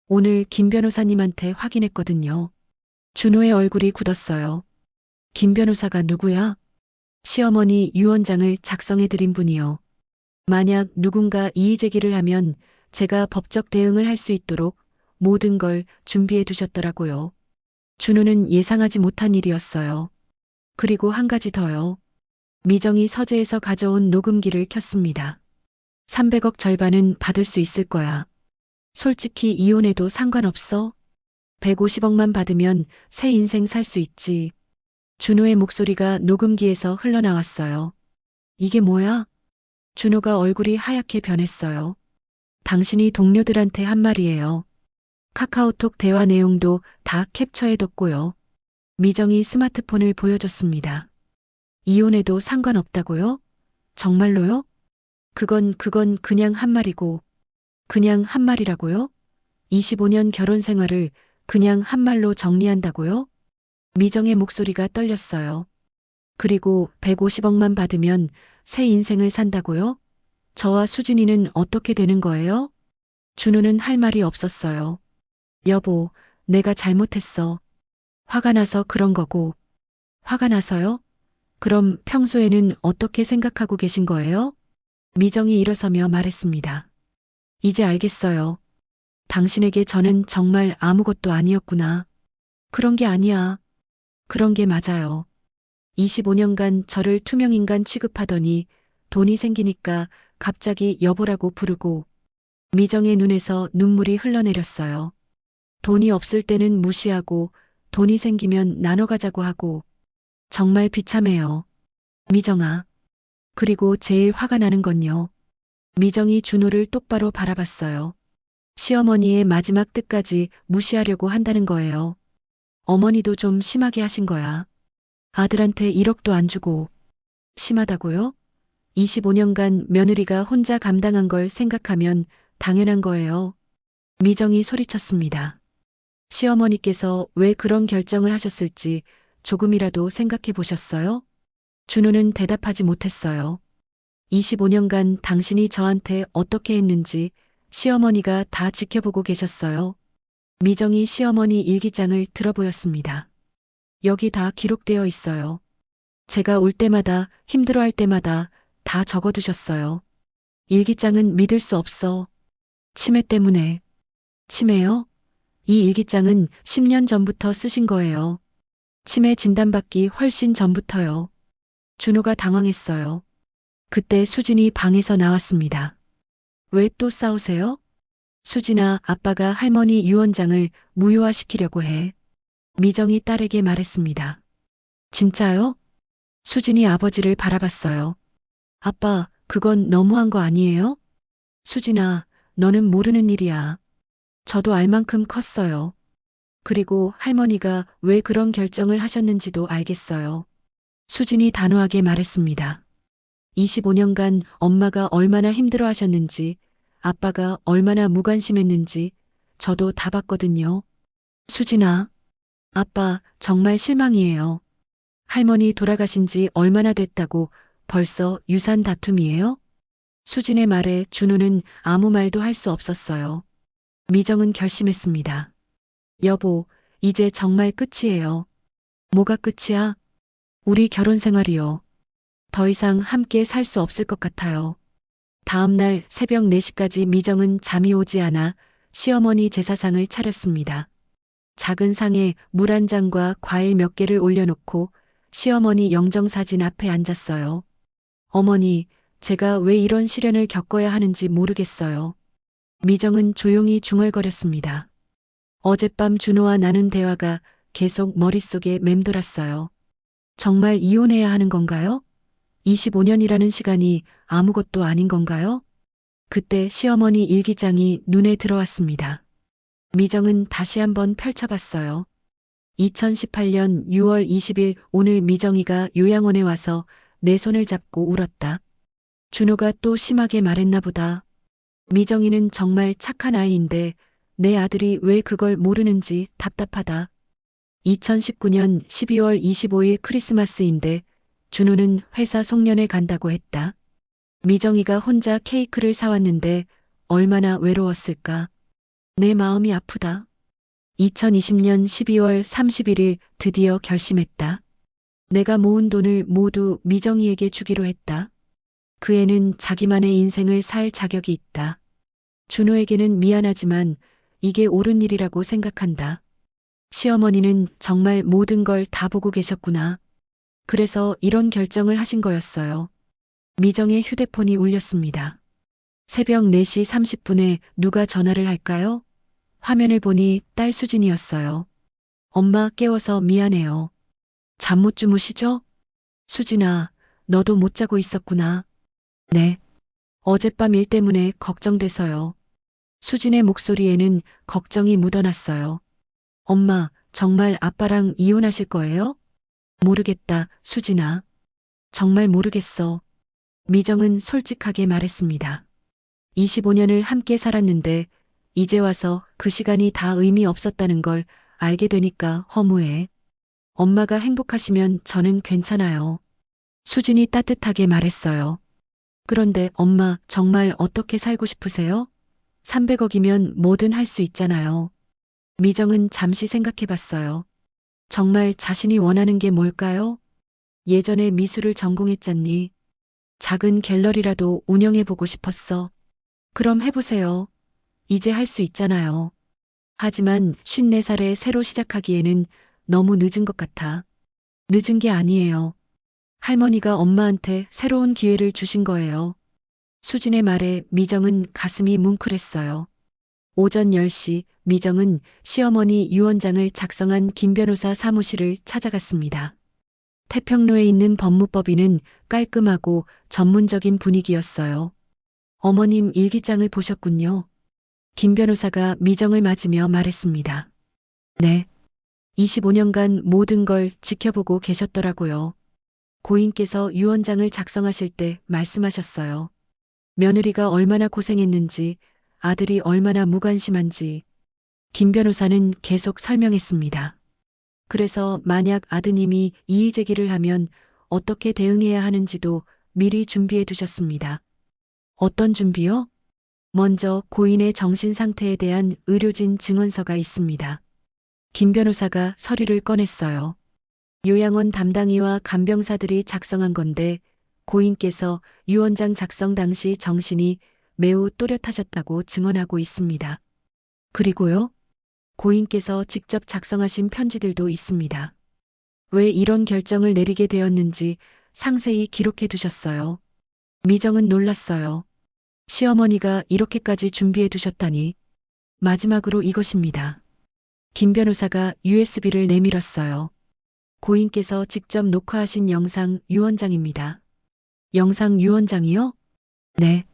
Speaker 2: 오늘 김 변호사님한테 확인했거든요. 준호의 얼굴이 굳었어요. 김 변호사가 누구야? 시어머니 유언장을 작성해드린 분이요. 만약 누군가 이의제기를 하면 제가 법적 대응을 할 수 있도록 모든 걸 준비해 두셨더라고요. 준호는 예상하지 못한 일이었어요. 그리고 한 가지 더요. 미정이 서재에서 가져온 녹음기를 켰습니다. 300억 절반은 받을 수 있을 거야. 솔직히 이혼해도 상관없어. 150억만 받으면 새 인생 살 수 있지. 준호의 목소리가 녹음기에서 흘러나왔어요. 이게 뭐야? 준호가 얼굴이 하얗게 변했어요. 당신이 동료들한테 한 말이에요. 카카오톡 대화 내용도 다 캡처해뒀고요. 미정이 스마트폰을 보여줬습니다. 이혼해도 상관없다고요? 정말로요? 그건 그냥 한 말이고. 그냥 한 말이라고요? 25년 결혼 생활을 그냥 한 말로 정리한다고요? 미정의 목소리가 떨렸어요. 그리고 150억만 받으면 새 인생을 산다고요? 저와 수진이는 어떻게 되는 거예요? 준호는 할 말이 없었어요. 여보, 내가 잘못했어. 화가 나서 그런 거고. 화가 나서요? 그럼 평소에는 어떻게 생각하고 계신 거예요? 미정이 일어서며 말했습니다. 이제 알겠어요. 당신에게 저는 정말 아무것도 아니었구나. 그런 게 아니야. 그런 게 맞아요. 25년간 저를 투명인간 취급하더니 돈이 생기니까 갑자기 여보라고 부르고. 미정의 눈에서 눈물이 흘러내렸어요. 돈이 없을 때는 무시하고 돈이 생기면 나눠 가자고 하고. 정말 비참해요. 미정아. 그리고 제일 화가 나는 건요. 미정이 준호를 똑바로 바라봤어요. 시어머니의 마지막 뜻까지 무시하려고 한다는 거예요. 어머니도 좀 심하게 하신 거야. 아들한테 1억도 안 주고. 심하다고요? 25년간 며느리가 혼자 감당한 걸 생각하면 당연한 거예요. 미정이 소리쳤습니다. 시어머니께서 왜 그런 결정을 하셨을지 조금이라도 생각해 보셨어요? 준호는 대답하지 못했어요. 25년간 당신이 저한테 어떻게 했는지 시어머니가 다 지켜보고 계셨어요. 미정이 시어머니 일기장을 들어보였습니다. 여기 다 기록되어 있어요. 제가 올 때마다 힘들어할 때마다 다 적어두셨어요. 일기장은 믿을 수 없어. 치매 때문에. 치매요? 이 일기장은 10년 전부터 쓰신 거예요. 치매 진단받기 훨씬 전부터요. 준호가 당황했어요. 그때 수진이 방에서 나왔습니다. 왜 또 싸우세요? 수진아, 아빠가 할머니 유언장을 무효화시키려고 해. 미정이 딸에게 말했습니다. 진짜요? 수진이 아버지를 바라봤어요. 아빠, 그건 너무한 거 아니에요? 수진아, 너는 모르는 일이야. 저도 알 만큼 컸어요. 그리고 할머니가 왜 그런 결정을 하셨는지도 알겠어요. 수진이 단호하게 말했습니다. 25년간 엄마가 얼마나 힘들어 하셨는지, 아빠가 얼마나 무관심했는지 저도 다 봤거든요. 수진아, 아빠 정말 실망이에요. 할머니 돌아가신 지 얼마나 됐다고 벌써 유산 다툼이에요? 수진의 말에 준호는 아무 말도 할 수 없었어요. 미정은 결심했습니다. 여보, 이제 정말 끝이에요. 뭐가 끝이야? 우리 결혼 생활이요. 더 이상 함께 살 수 없을 것 같아요. 다음 날 새벽 4시까지 미정은 잠이 오지 않아 시어머니 제사상을 차렸습니다. 작은 상에 물 한 잔과 과일 몇 개를 올려놓고 시어머니 영정사진 앞에 앉았어요. 어머니, 제가 왜 이런 시련을 겪어야 하는지 모르겠어요. 미정은 조용히 중얼거렸습니다. 어젯밤 준호와 나눈 대화가 계속 머릿속에 맴돌았어요. 정말 이혼해야 하는 건가요? 25년이라는 시간이 아무것도 아닌 건가요? 그때 시어머니 일기장이 눈에 들어왔습니다. 미정은 다시 한번 펼쳐봤어요. 2018년 6월 20일 오늘 미정이가 요양원에 와서 내 손을 잡고 울었다. 준호가 또 심하게 말했나 보다. 미정이는 정말 착한 아이인데 내 아들이 왜 그걸 모르는지 답답하다. 2019년 12월 25일 크리스마스인데 준호는 회사 송년회 간다고 했다. 미정이가 혼자 케이크를 사왔는데 얼마나 외로웠을까. 내 마음이 아프다. 2020년 12월 31일 드디어 결심했다. 내가 모은 돈을 모두 미정이에게 주기로 했다. 그 애는 자기만의 인생을 살 자격이 있다. 준호에게는 미안하지만 이게 옳은 일이라고 생각한다. 시어머니는 정말 모든 걸 다 보고 계셨구나. 그래서 이런 결정을 하신 거였어요. 미정의 휴대폰이 울렸습니다. 새벽 4시 30분에 누가 전화를 할까요? 화면을 보니 딸 수진이었어요. 엄마 깨워서 미안해요. 잠 못 주무시죠? 수진아, 너도 못 자고 있었구나. 네. 어젯밤 일 때문에 걱정돼서요. 수진의 목소리에는 걱정이 묻어났어요. 엄마, 정말 아빠랑 이혼하실 거예요? 모르겠다, 수진아. 정말 모르겠어. 미정은 솔직하게 말했습니다. 25년을 함께 살았는데 이제 와서 그 시간이 다 의미 없었다는 걸 알게 되니까 허무해. 엄마가 행복하시면 저는 괜찮아요. 수진이 따뜻하게 말했어요. 그런데 엄마 정말 어떻게 살고 싶으세요? 300억이면 뭐든 할 수 있잖아요. 미정은 잠시 생각해 봤어요. 정말 자신이 원하는 게 뭘까요? 예전에 미술을 전공했잖니. 작은 갤러리라도 운영해 보고 싶었어. 그럼 해보세요. 이제 할 수 있잖아요. 하지만 54살에 새로 시작하기에는 너무 늦은 것 같아. 늦은 게 아니에요. 할머니가 엄마한테 새로운 기회를 주신 거예요. 수진의 말에 미정은 가슴이 뭉클했어요. 오전 10시 미정은 시어머니 유언장을 작성한 김 변호사 사무실을 찾아갔습니다. 태평로에 있는 법무법인은 깔끔하고 전문적인 분위기였어요. 어머님 일기장을 보셨군요. 김 변호사가 미정을 맞으며 말했습니다. 네. 25년간 모든 걸 지켜보고 계셨더라고요. 고인께서 유언장을 작성하실 때 말씀하셨어요. 며느리가 얼마나 고생했는지, 아들이 얼마나 무관심한지. 김 변호사는 계속 설명했습니다. 그래서 만약 아드님이 이의 제기를 하면 어떻게 대응해야 하는지도 미리 준비해 두셨습니다. 어떤 준비요? 먼저 고인의 정신 상태에 대한 의료진 증언서가 있습니다. 김 변호사가 서류를 꺼냈어요. 요양원 담당의와 간병사들이 작성한 건데 고인께서 유언장 작성 당시 정신이 매우 또렷하셨다고 증언하고 있습니다. 그리고요, 고인께서 직접 작성하신 편지들도 있습니다. 왜 이런 결정을 내리게 되었는지 상세히 기록해 두셨어요. 미정은 놀랐어요. 시어머니가 이렇게까지 준비해 두셨다니. 마지막으로 이것입니다. 김 변호사가 USB를 내밀었어요. 고인께서 직접 녹화하신 영상 유언장입니다. 영상 유언장이요? 네.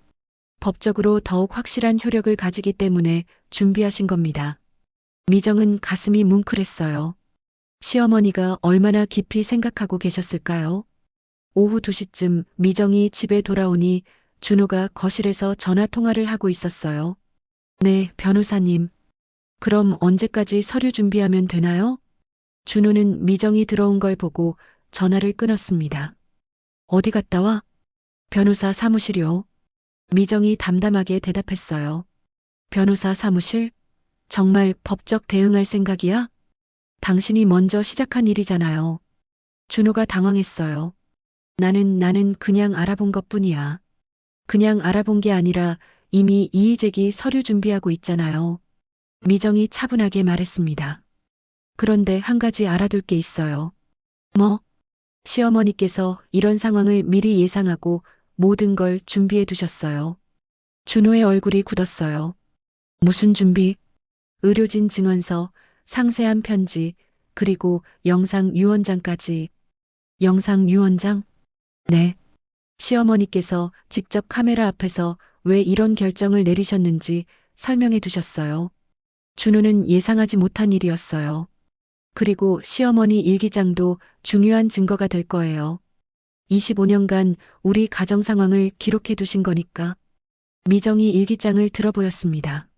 Speaker 2: 법적으로 더욱 확실한 효력을 가지기 때문에 준비하신 겁니다. 미정은 가슴이 뭉클했어요. 시어머니가 얼마나 깊이 생각하고 계셨을까요? 오후 2시쯤 미정이 집에 돌아오니 준호가 거실에서 전화 통화를 하고 있었어요. 네, 변호사님. 그럼 언제까지 서류 준비하면 되나요? 준호는 미정이 들어온 걸 보고 전화를 끊었습니다. 어디 갔다 와? 변호사 사무실이요. 미정이 담담하게 대답했어요. 변호사 사무실? 정말 법적 대응할 생각이야? 당신이 먼저 시작한 일이잖아요. 준호가 당황했어요. 나는 그냥 알아본 것뿐이야. 그냥 알아본 게 아니라 이미 이의제기 서류 준비하고 있잖아요. 미정이 차분하게 말했습니다. 그런데 한 가지 알아둘 게 있어요. 뭐? 시어머니께서 이런 상황을 미리 예상하고 모든 걸 준비해 두셨어요. 준호의 얼굴이 굳었어요. 무슨 준비? 의료진 증언서, 상세한 편지, 그리고 영상 유언장까지. 영상 유언장? 네. 시어머니께서 직접 카메라 앞에서 왜 이런 결정을 내리셨는지 설명해 두셨어요. 준호는 예상하지 못한 일이었어요. 그리고 시어머니 일기장도 중요한 증거가 될 거예요. 25년간 우리 가정 상황을 기록해 두신 거니까. 미정이 일기장을 들어보였습니다.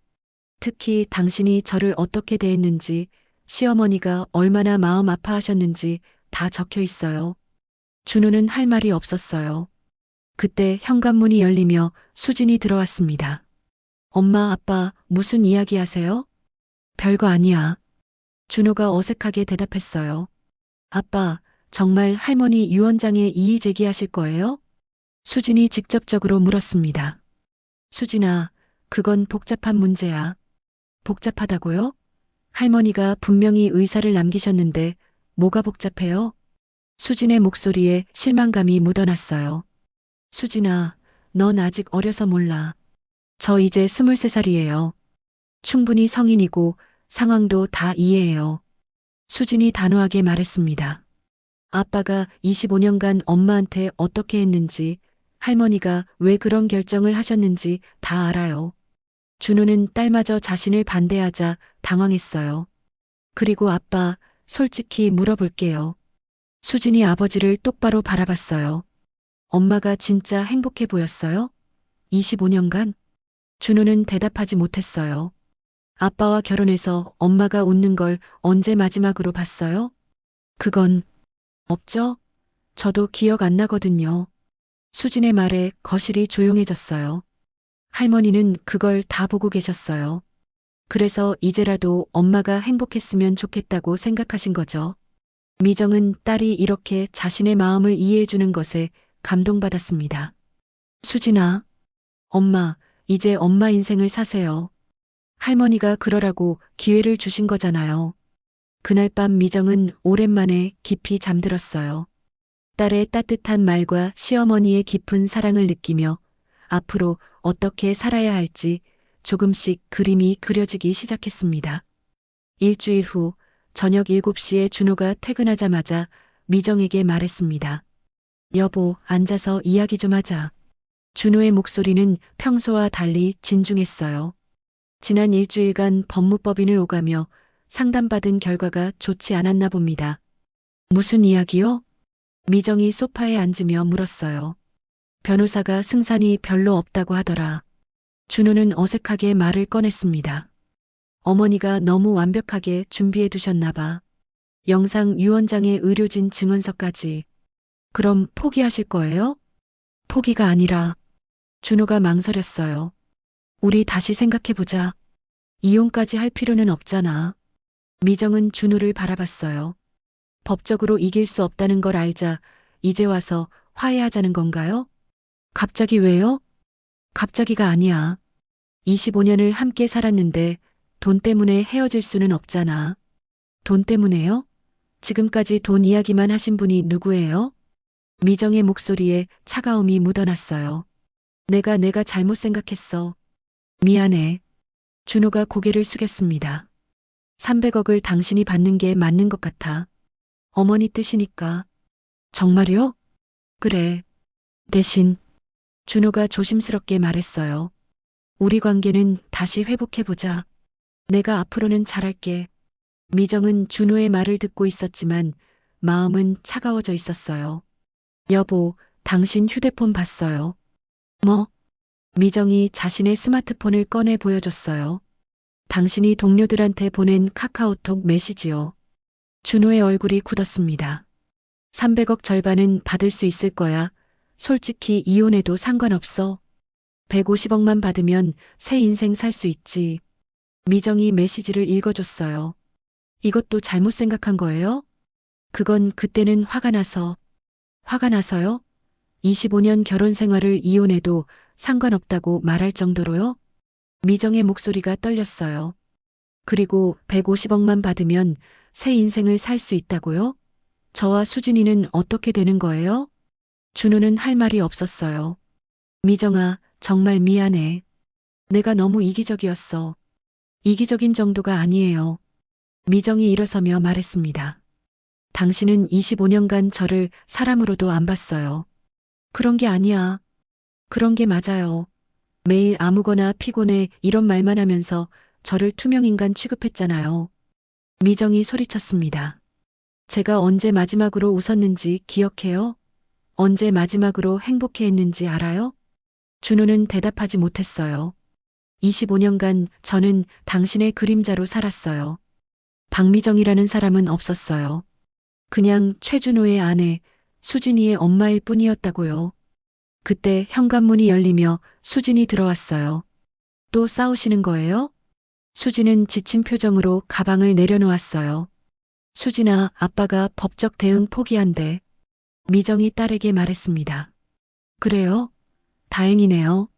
Speaker 2: 특히 당신이 저를 어떻게 대했는지, 시어머니가 얼마나 마음 아파하셨는지 다 적혀 있어요. 준호는 할 말이 없었어요. 그때 현관문이 열리며 수진이 들어왔습니다. 엄마, 아빠, 무슨 이야기 하세요? 별거 아니야. 준호가 어색하게 대답했어요. 아빠, 정말 할머니 유언장에 이의 제기하실 거예요? 수진이 직접적으로 물었습니다. 수진아, 그건 복잡한 문제야. 복잡하다고요? 할머니가 분명히 의사를 남기셨는데 뭐가 복잡해요? 수진의 목소리에 실망감이 묻어났어요. 수진아, 넌 아직 어려서 몰라. 저 이제 23살이에요. 충분히 성인이고 상황도 다 이해해요. 수진이 단호하게 말했습니다. 아빠가 25년간 엄마한테 어떻게 했는지, 할머니가 왜 그런 결정을 하셨는지 다 알아요. 준호는 딸마저 자신을 반대하자 당황했어요. 그리고 아빠, 솔직히 물어볼게요. 수진이 아버지를 똑바로 바라봤어요. 엄마가 진짜 행복해 보였어요? 25년간? 준호는 대답하지 못했어요. 아빠와 결혼해서 엄마가 웃는 걸 언제 마지막으로 봤어요? 그건 없죠? 저도 기억 안 나거든요. 수진의 말에 거실이 조용해졌어요. 할머니는 그걸 다 보고 계셨어요. 그래서 이제라도 엄마가 행복했으면 좋겠다고 생각하신 거죠. 미정은 딸이 이렇게 자신의 마음을 이해해주는 것에 감동받았습니다. 수진아, 엄마, 이제 엄마 인생을 사세요. 할머니가 그러라고 기회를 주신 거잖아요. 그날 밤 미정은 오랜만에 깊이 잠들었어요. 딸의 따뜻한 말과 시어머니의 깊은 사랑을 느끼며 앞으로 어떻게 살아야 할지 조금씩 그림이 그려지기 시작했습니다. 일주일 후 저녁 7시에 준호가 퇴근하자마자 미정에게 말했습니다. 여보, 앉아서 이야기 좀 하자. 준호의 목소리는 평소와 달리 진중했어요. 지난 일주일간 법무법인을 오가며 상담받은 결과가 좋지 않았나 봅니다. 무슨 이야기요? 미정이 소파에 앉으며 물었어요. 변호사가 승산이 별로 없다고 하더라. 준호는 어색하게 말을 꺼냈습니다. 어머니가 너무 완벽하게 준비해 두셨나 봐. 영상 유언장에 의료진 증언서까지. 그럼 포기하실 거예요? 포기가 아니라 준호가 망설였어요. 우리 다시 생각해보자. 이혼까지 할 필요는 없잖아. 미정은 준호를 바라봤어요. 법적으로 이길 수 없다는 걸 알자 이제 와서 화해하자는 건가요? 갑자기 왜요? 갑자기가 아니야. 25년을 함께 살았는데 돈 때문에 헤어질 수는 없잖아. 돈 때문에요? 지금까지 돈 이야기만 하신 분이 누구예요? 미정의 목소리에 차가움이 묻어났어요. 내가 잘못 생각했어. 미안해. 준호가 고개를 숙였습니다. 300억을 당신이 받는 게 맞는 것 같아. 어머니 뜻이니까. 정말요? 그래. 대신 준호가 조심스럽게 말했어요. 우리 관계는 다시 회복해보자. 내가 앞으로는 잘할게. 미정은 준호의 말을 듣고 있었지만 마음은 차가워져 있었어요. 여보, 당신 휴대폰 봤어요. 뭐? 미정이 자신의 스마트폰을 꺼내 보여줬어요. 당신이 동료들한테 보낸 카카오톡 메시지요. 준호의 얼굴이 굳었습니다. 300억 절반은 받을 수 있을 거야. 솔직히 이혼해도 상관없어. 150억만 받으면 새 인생 살 수 있지. 미정이 메시지를 읽어줬어요. 이것도 잘못 생각한 거예요? 그건 그때는 화가 나서. 화가 나서요? 25년 결혼 생활을 이혼해도 상관없다고 말할 정도로요? 미정의 목소리가 떨렸어요. 그리고 150억만 받으면 새 인생을 살 수 있다고요? 저와 수진이는 어떻게 되는 거예요? 준호는 할 말이 없었어요. 미정아, 정말 미안해. 내가 너무 이기적이었어. 이기적인 정도가 아니에요. 미정이 일어서며 말했습니다. 당신은 25년간 저를 사람으로도 안 봤어요. 그런 게 아니야. 그런 게 맞아요. 매일 아무거나 피곤해 이런 말만 하면서 저를 투명인간 취급했잖아요. 미정이 소리쳤습니다. 제가 언제 마지막으로 웃었는지 기억해요? 언제 마지막으로 행복해했는지 알아요? 준호는 대답하지 못했어요. 25년간 저는 당신의 그림자로 살았어요. 박미정이라는 사람은 없었어요. 그냥 최준호의 아내, 수진이의 엄마일 뿐이었다고요. 그때 현관문이 열리며 수진이 들어왔어요. 또 싸우시는 거예요? 수진은 지친 표정으로 가방을 내려놓았어요. 수진아, 아빠가 법적 대응 포기한대. 미정이 딸에게 말했습니다. 그래요? 다행이네요.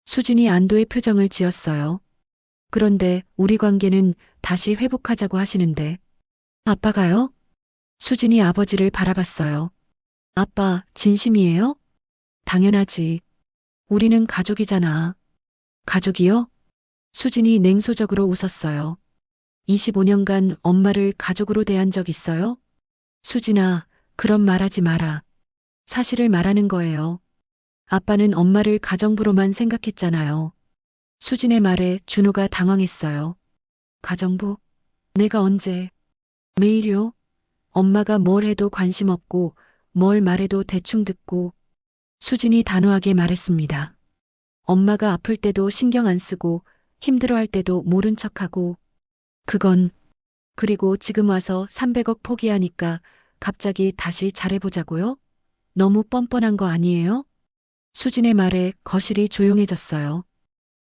Speaker 2: 수진이 안도의 표정을 지었어요. 그런데 우리 관계는 다시 회복하자고 하시는데. 아빠가요? 수진이 아버지를 바라봤어요. 아빠, 진심이에요? 당연하지. 우리는 가족이잖아. 가족이요? 수진이 냉소적으로 웃었어요. 25년간 엄마를 가족으로 대한 적 있어요? 수진아, 그런 말하지 마라. 사실을 말하는 거예요. 아빠는 엄마를 가정부로만 생각했잖아요. 수진의 말에 준호가 당황했어요. 가정부? 내가 언제? 매일요? 엄마가 뭘 해도 관심 없고 뭘 말해도 대충 듣고. 수진이 단호하게 말했습니다. 엄마가 아플 때도 신경 안 쓰고 힘들어할 때도 모른 척하고. 그건. 그리고 지금 와서 300억 포기하니까 갑자기 다시 잘해보자고요? 너무 뻔뻔한 거 아니에요? 수진의 말에 거실이 조용해졌어요.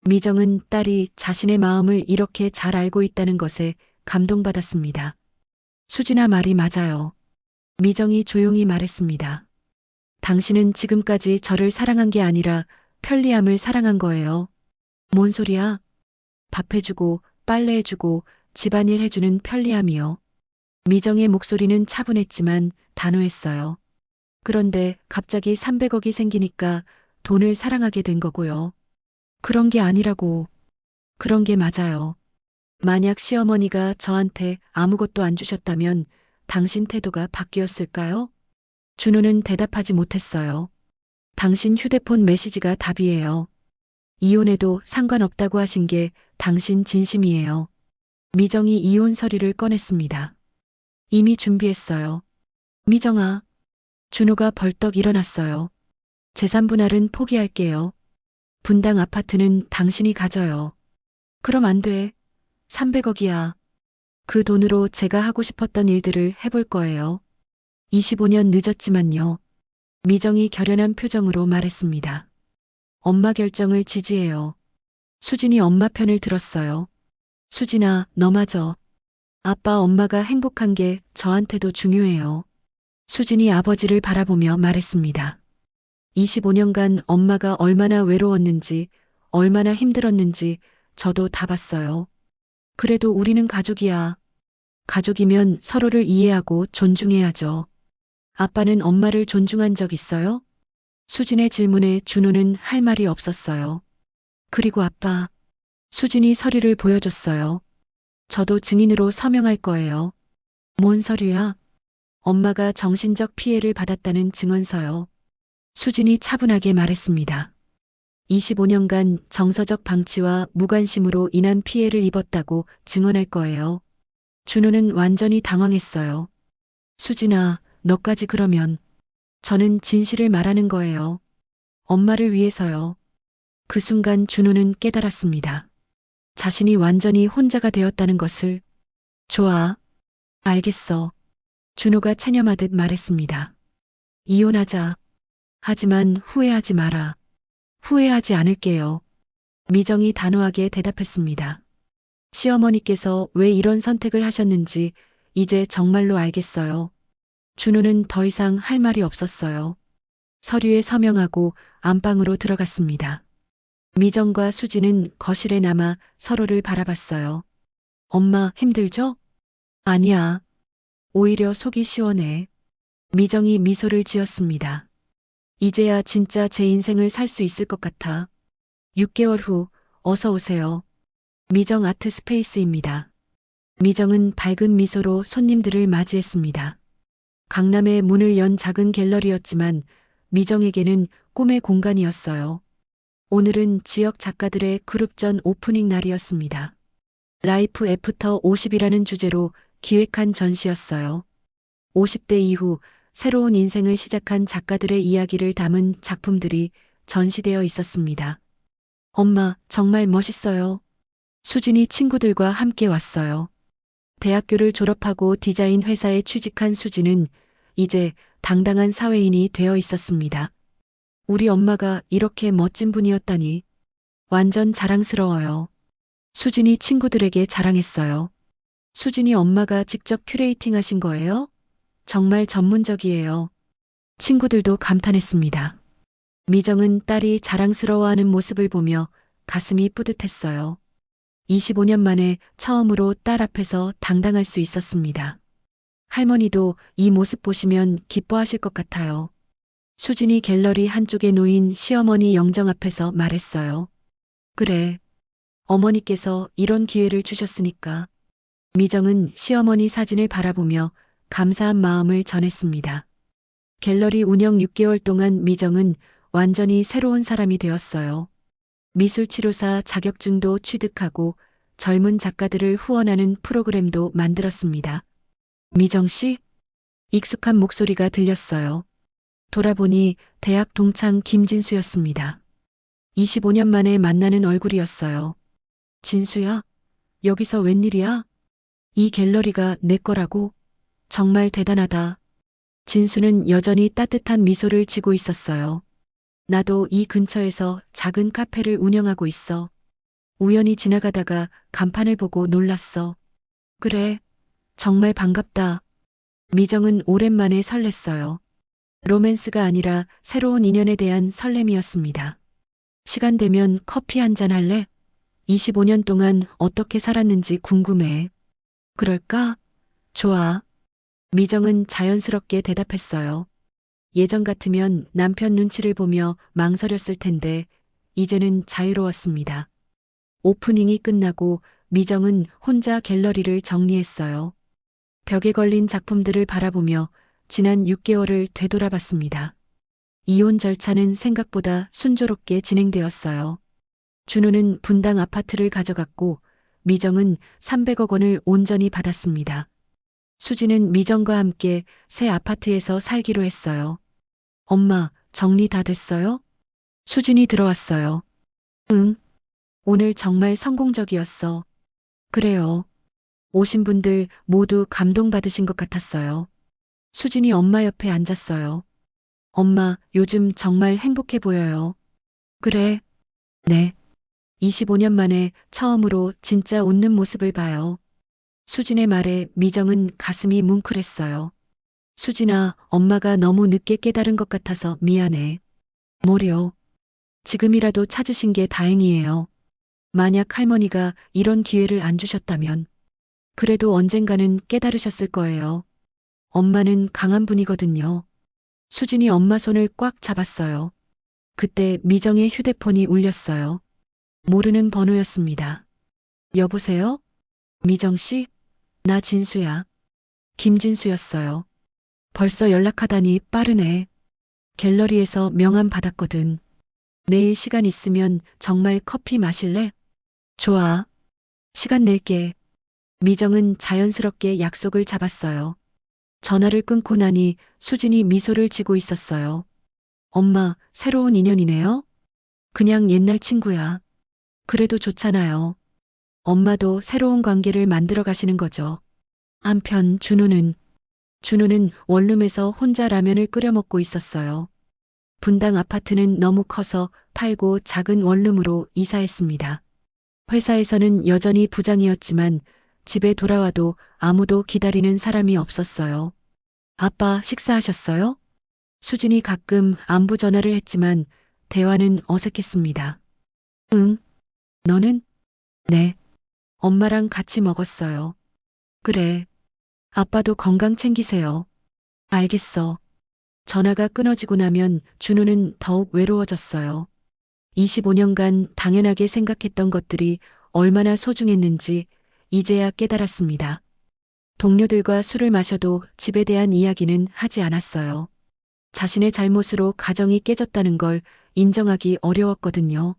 Speaker 2: 미정은 딸이 자신의 마음을 이렇게 잘 알고 있다는 것에 감동받았습니다. 수진아 말이 맞아요. 미정이 조용히 말했습니다. 당신은 지금까지 저를 사랑한 게 아니라 편리함을 사랑한 거예요. 뭔 소리야? 밥 해주고 빨래 해주고 집안일 해주는 편리함이요. 미정의 목소리는 차분했지만 단호했어요. 그런데 갑자기 300억이 생기니까 돈을 사랑하게 된 거고요. 그런 게 아니라고. 그런 게 맞아요. 만약 시어머니가 저한테 아무것도 안 주셨다면 당신 태도가 바뀌었을까요? 준호는 대답하지 못했어요. 당신 휴대폰 메시지가 답이에요. 이혼해도 상관없다고 하신 게 당신 진심이에요. 미정이 이혼 서류를 꺼냈습니다. 이미 준비했어요. 미정아. 준호가 벌떡 일어났어요. 재산 분할은 포기할게요. 분당 아파트는 당신이 가져요. 그럼 안 돼. 300억이야. 그 돈으로 제가 하고 싶었던 일들을 해볼 거예요. 25년 늦었지만요. 미정이 결연한 표정으로 말했습니다. 엄마 결정을 지지해요. 수진이 엄마 편을 들었어요. 수진아, 너마저. 아빠, 엄마가 행복한 게 저한테도 중요해요. 수진이 아버지를 바라보며 말했습니다. 25년간 엄마가 얼마나 외로웠는지, 얼마나 힘들었는지 저도 다 봤어요. 그래도 우리는 가족이야. 가족이면 서로를 이해하고 존중해야죠. 아빠는 엄마를 존중한 적 있어요? 수진의 질문에 준호는 할 말이 없었어요. 그리고 아빠, 수진이 서류를 보여줬어요. 저도 증인으로 서명할 거예요. 뭔 서류야? 엄마가 정신적 피해를 받았다는 증언서요. 수진이 차분하게 말했습니다. 25년간 정서적 방치와 무관심으로 인한 피해를 입었다고 증언할 거예요. 준호는 완전히 당황했어요. 수진아, 너까지 그러면 저는 진실을 말하는 거예요. 엄마를 위해서요. 그 순간 준호는 깨달았습니다. 자신이 완전히 혼자가 되었다는 것을. 좋아. 알겠어. 준호가 체념하듯 말했습니다. 이혼하자. 하지만 후회하지 마라. 후회하지 않을게요. 미정이 단호하게 대답했습니다. 시어머니께서 왜 이런 선택을 하셨는지 이제 정말로 알겠어요. 준호는 더 이상 할 말이 없었어요. 서류에 서명하고 안방으로 들어갔습니다. 미정과 수지는 거실에 남아 서로를 바라봤어요. 엄마, 힘들죠? 아니야. 오히려 속이 시원해. 미정이 미소를 지었습니다. 이제야 진짜 제 인생을 살 수 있을 것 같아. 6개월 후, 어서 오세요. 미정 아트 스페이스입니다. 미정은 밝은 미소로 손님들을 맞이했습니다. 강남의 문을 연 작은 갤러리였지만 미정에게는 꿈의 공간이었어요. 오늘은 지역 작가들의 그룹전 오프닝 날이었습니다. 라이프 애프터 50이라는 주제로 기획한 전시였어요. 50대 이후 새로운 인생을 시작한 작가들의 이야기를 담은 작품들이 전시되어 있었습니다. 엄마, 정말 멋있어요. 수진이 친구들과 함께 왔어요. 대학교를 졸업하고 디자인 회사에 취직한 수진은 이제 당당한 사회인이 되어 있었습니다. 우리 엄마가 이렇게 멋진 분이었다니. 완전 자랑스러워요. 수진이 친구들에게 자랑했어요. 수진이 엄마가 직접 큐레이팅 하신 거예요? 정말 전문적이에요. 친구들도 감탄했습니다. 미정은 딸이 자랑스러워하는 모습을 보며 가슴이 뿌듯했어요. 25년 만에 처음으로 딸 앞에서 당당할 수 있었습니다. 할머니도 이 모습 보시면 기뻐하실 것 같아요. 수진이 갤러리 한쪽에 놓인 시어머니 영정 앞에서 말했어요. 그래. 어머니께서 이런 기회를 주셨으니까. 미정은 시어머니 사진을 바라보며 감사한 마음을 전했습니다. 갤러리 운영 6개월 동안 미정은 완전히 새로운 사람이 되었어요. 미술치료사 자격증도 취득하고 젊은 작가들을 후원하는 프로그램도 만들었습니다. 미정 씨? 익숙한 목소리가 들렸어요. 돌아보니 대학 동창 김진수였습니다. 25년 만에 만나는 얼굴이었어요. 진수야? 여기서 웬일이야? 이 갤러리가 내 거라고? 정말 대단하다. 진수는 여전히 따뜻한 미소를 지고 있었어요. 나도 이 근처에서 작은 카페를 운영하고 있어. 우연히 지나가다가 간판을 보고 놀랐어. 그래, 정말 반갑다. 미정은 오랜만에 설렜어요. 로맨스가 아니라 새로운 인연에 대한 설렘이었습니다. 시간 되면 커피 한잔 할래? 25년 동안 어떻게 살았는지 궁금해. 그럴까? 좋아. 미정은 자연스럽게 대답했어요. 예전 같으면 남편 눈치를 보며 망설였을 텐데 이제는 자유로웠습니다. 오프닝이 끝나고 미정은 혼자 갤러리를 정리했어요. 벽에 걸린 작품들을 바라보며 지난 6개월을 되돌아봤습니다. 이혼 절차는 생각보다 순조롭게 진행되었어요. 준호는 분당 아파트를 가져갔고 미정은 300억 원을 온전히 받았습니다. 수지는 미정과 함께 새 아파트에서 살기로 했어요. 엄마, 정리 다 됐어요? 수진이 들어왔어요. 응. 오늘 정말 성공적이었어. 그래요. 오신 분들 모두 감동받으신 것 같았어요. 수진이 엄마 옆에 앉았어요. 엄마, 요즘 정말 행복해 보여요. 그래. 네. 25년 만에 처음으로 진짜 웃는 모습을 봐요. 수진의 말에 미정은 가슴이 뭉클했어요. 수진아, 엄마가 너무 늦게 깨달은 것 같아서 미안해. 뭐려? 지금이라도 찾으신 게 다행이에요. 만약 할머니가 이런 기회를 안 주셨다면, 그래도 언젠가는 깨달으셨을 거예요. 엄마는 강한 분이거든요. 수진이 엄마 손을 꽉 잡았어요. 그때 미정의 휴대폰이 울렸어요. 모르는 번호였습니다. 여보세요? 미정 씨? 나 진수야. 김진수였어요. 벌써 연락하다니 빠르네. 갤러리에서 명함 받았거든. 내일 시간 있으면 정말 커피 마실래? 좋아. 시간 낼게. 미정은 자연스럽게 약속을 잡았어요. 전화를 끊고 나니 수진이 미소를 지고 있었어요. 엄마, 새로운 인연이네요? 그냥 옛날 친구야. 그래도 좋잖아요. 엄마도 새로운 관계를 만들어 가시는 거죠. 한편 준호는 원룸에서 혼자 라면을 끓여 먹고 있었어요. 분당 아파트는 너무 커서 팔고 작은 원룸으로 이사했습니다. 회사에서는 여전히 부장이었지만 집에 돌아와도 아무도 기다리는 사람이 없었어요. 아빠 식사하셨어요? 수진이 가끔 안부 전화를 했지만 대화는 어색했습니다. 응. 너는? 네. 엄마랑 같이 먹었어요. 그래. 아빠도 건강 챙기세요. 알겠어. 전화가 끊어지고 나면 준호는 더욱 외로워졌어요. 25년간 당연하게 생각했던 것들이 얼마나 소중했는지 이제야 깨달았습니다. 동료들과 술을 마셔도 집에 대한 이야기는 하지 않았어요. 자신의 잘못으로 가정이 깨졌다는 걸 인정하기 어려웠거든요.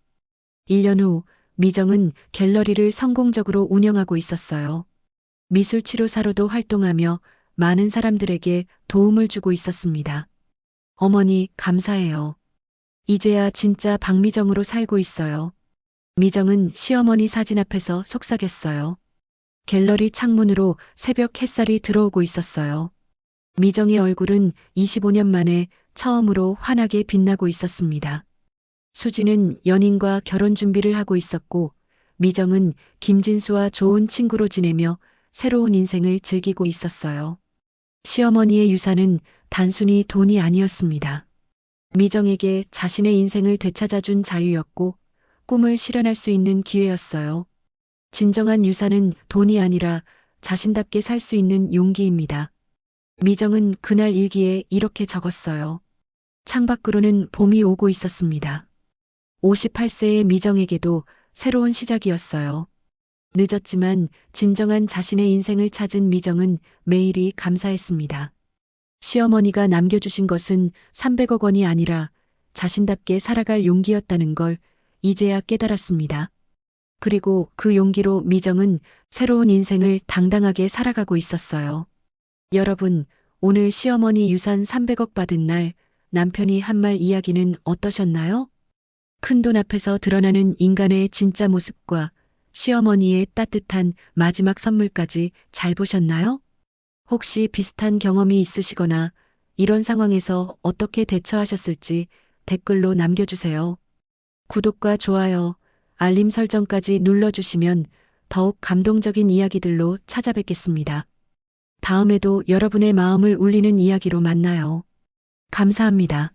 Speaker 2: 1년 후 미정은 갤러리를 성공적으로 운영하고 있었어요. 미술치료사로도 활동하며 많은 사람들에게 도움을 주고 있었습니다. 어머니, 감사해요. 이제야 진짜 박미정으로 살고 있어요. 미정은 시어머니 사진 앞에서 속삭였어요. 갤러리 창문으로 새벽 햇살이 들어오고 있었어요. 미정의 얼굴은 25년 만에 처음으로 환하게 빛나고 있었습니다. 수지는 연인과 결혼 준비를 하고 있었고, 미정은 김진수와 좋은 친구로 지내며 새로운 인생을 즐기고 있었어요. 시어머니의 유산은 단순히 돈이 아니었습니다. 미정에게 자신의 인생을 되찾아준 자유였고, 꿈을 실현할 수 있는 기회였어요. 진정한 유산은 돈이 아니라 자신답게 살 수 있는 용기입니다. 미정은 그날 일기에 이렇게 적었어요. 창밖으로는 봄이 오고 있었습니다. 58세의 미정에게도 새로운 시작이었어요. 늦었지만 진정한 자신의 인생을 찾은 미정은 매일이 감사했습니다. 시어머니가 남겨주신 것은 300억 원이 아니라 자신답게 살아갈 용기였다는 걸 이제야 깨달았습니다. 그리고 그 용기로 미정은 새로운 인생을 당당하게 살아가고 있었어요. 여러분, 오늘 시어머니 유산 300억 받은 날 남편이 한 말 이야기는 어떠셨나요? 큰돈 앞에서 드러나는 인간의 진짜 모습과 시어머니의 따뜻한 마지막 선물까지 잘 보셨나요? 혹시 비슷한 경험이 있으시거나 이런 상황에서 어떻게 대처하셨을지 댓글로 남겨주세요. 구독과 좋아요, 알림 설정까지 눌러주시면 더욱 감동적인 이야기들로 찾아뵙겠습니다. 다음에도 여러분의 마음을 울리는 이야기로 만나요. 감사합니다.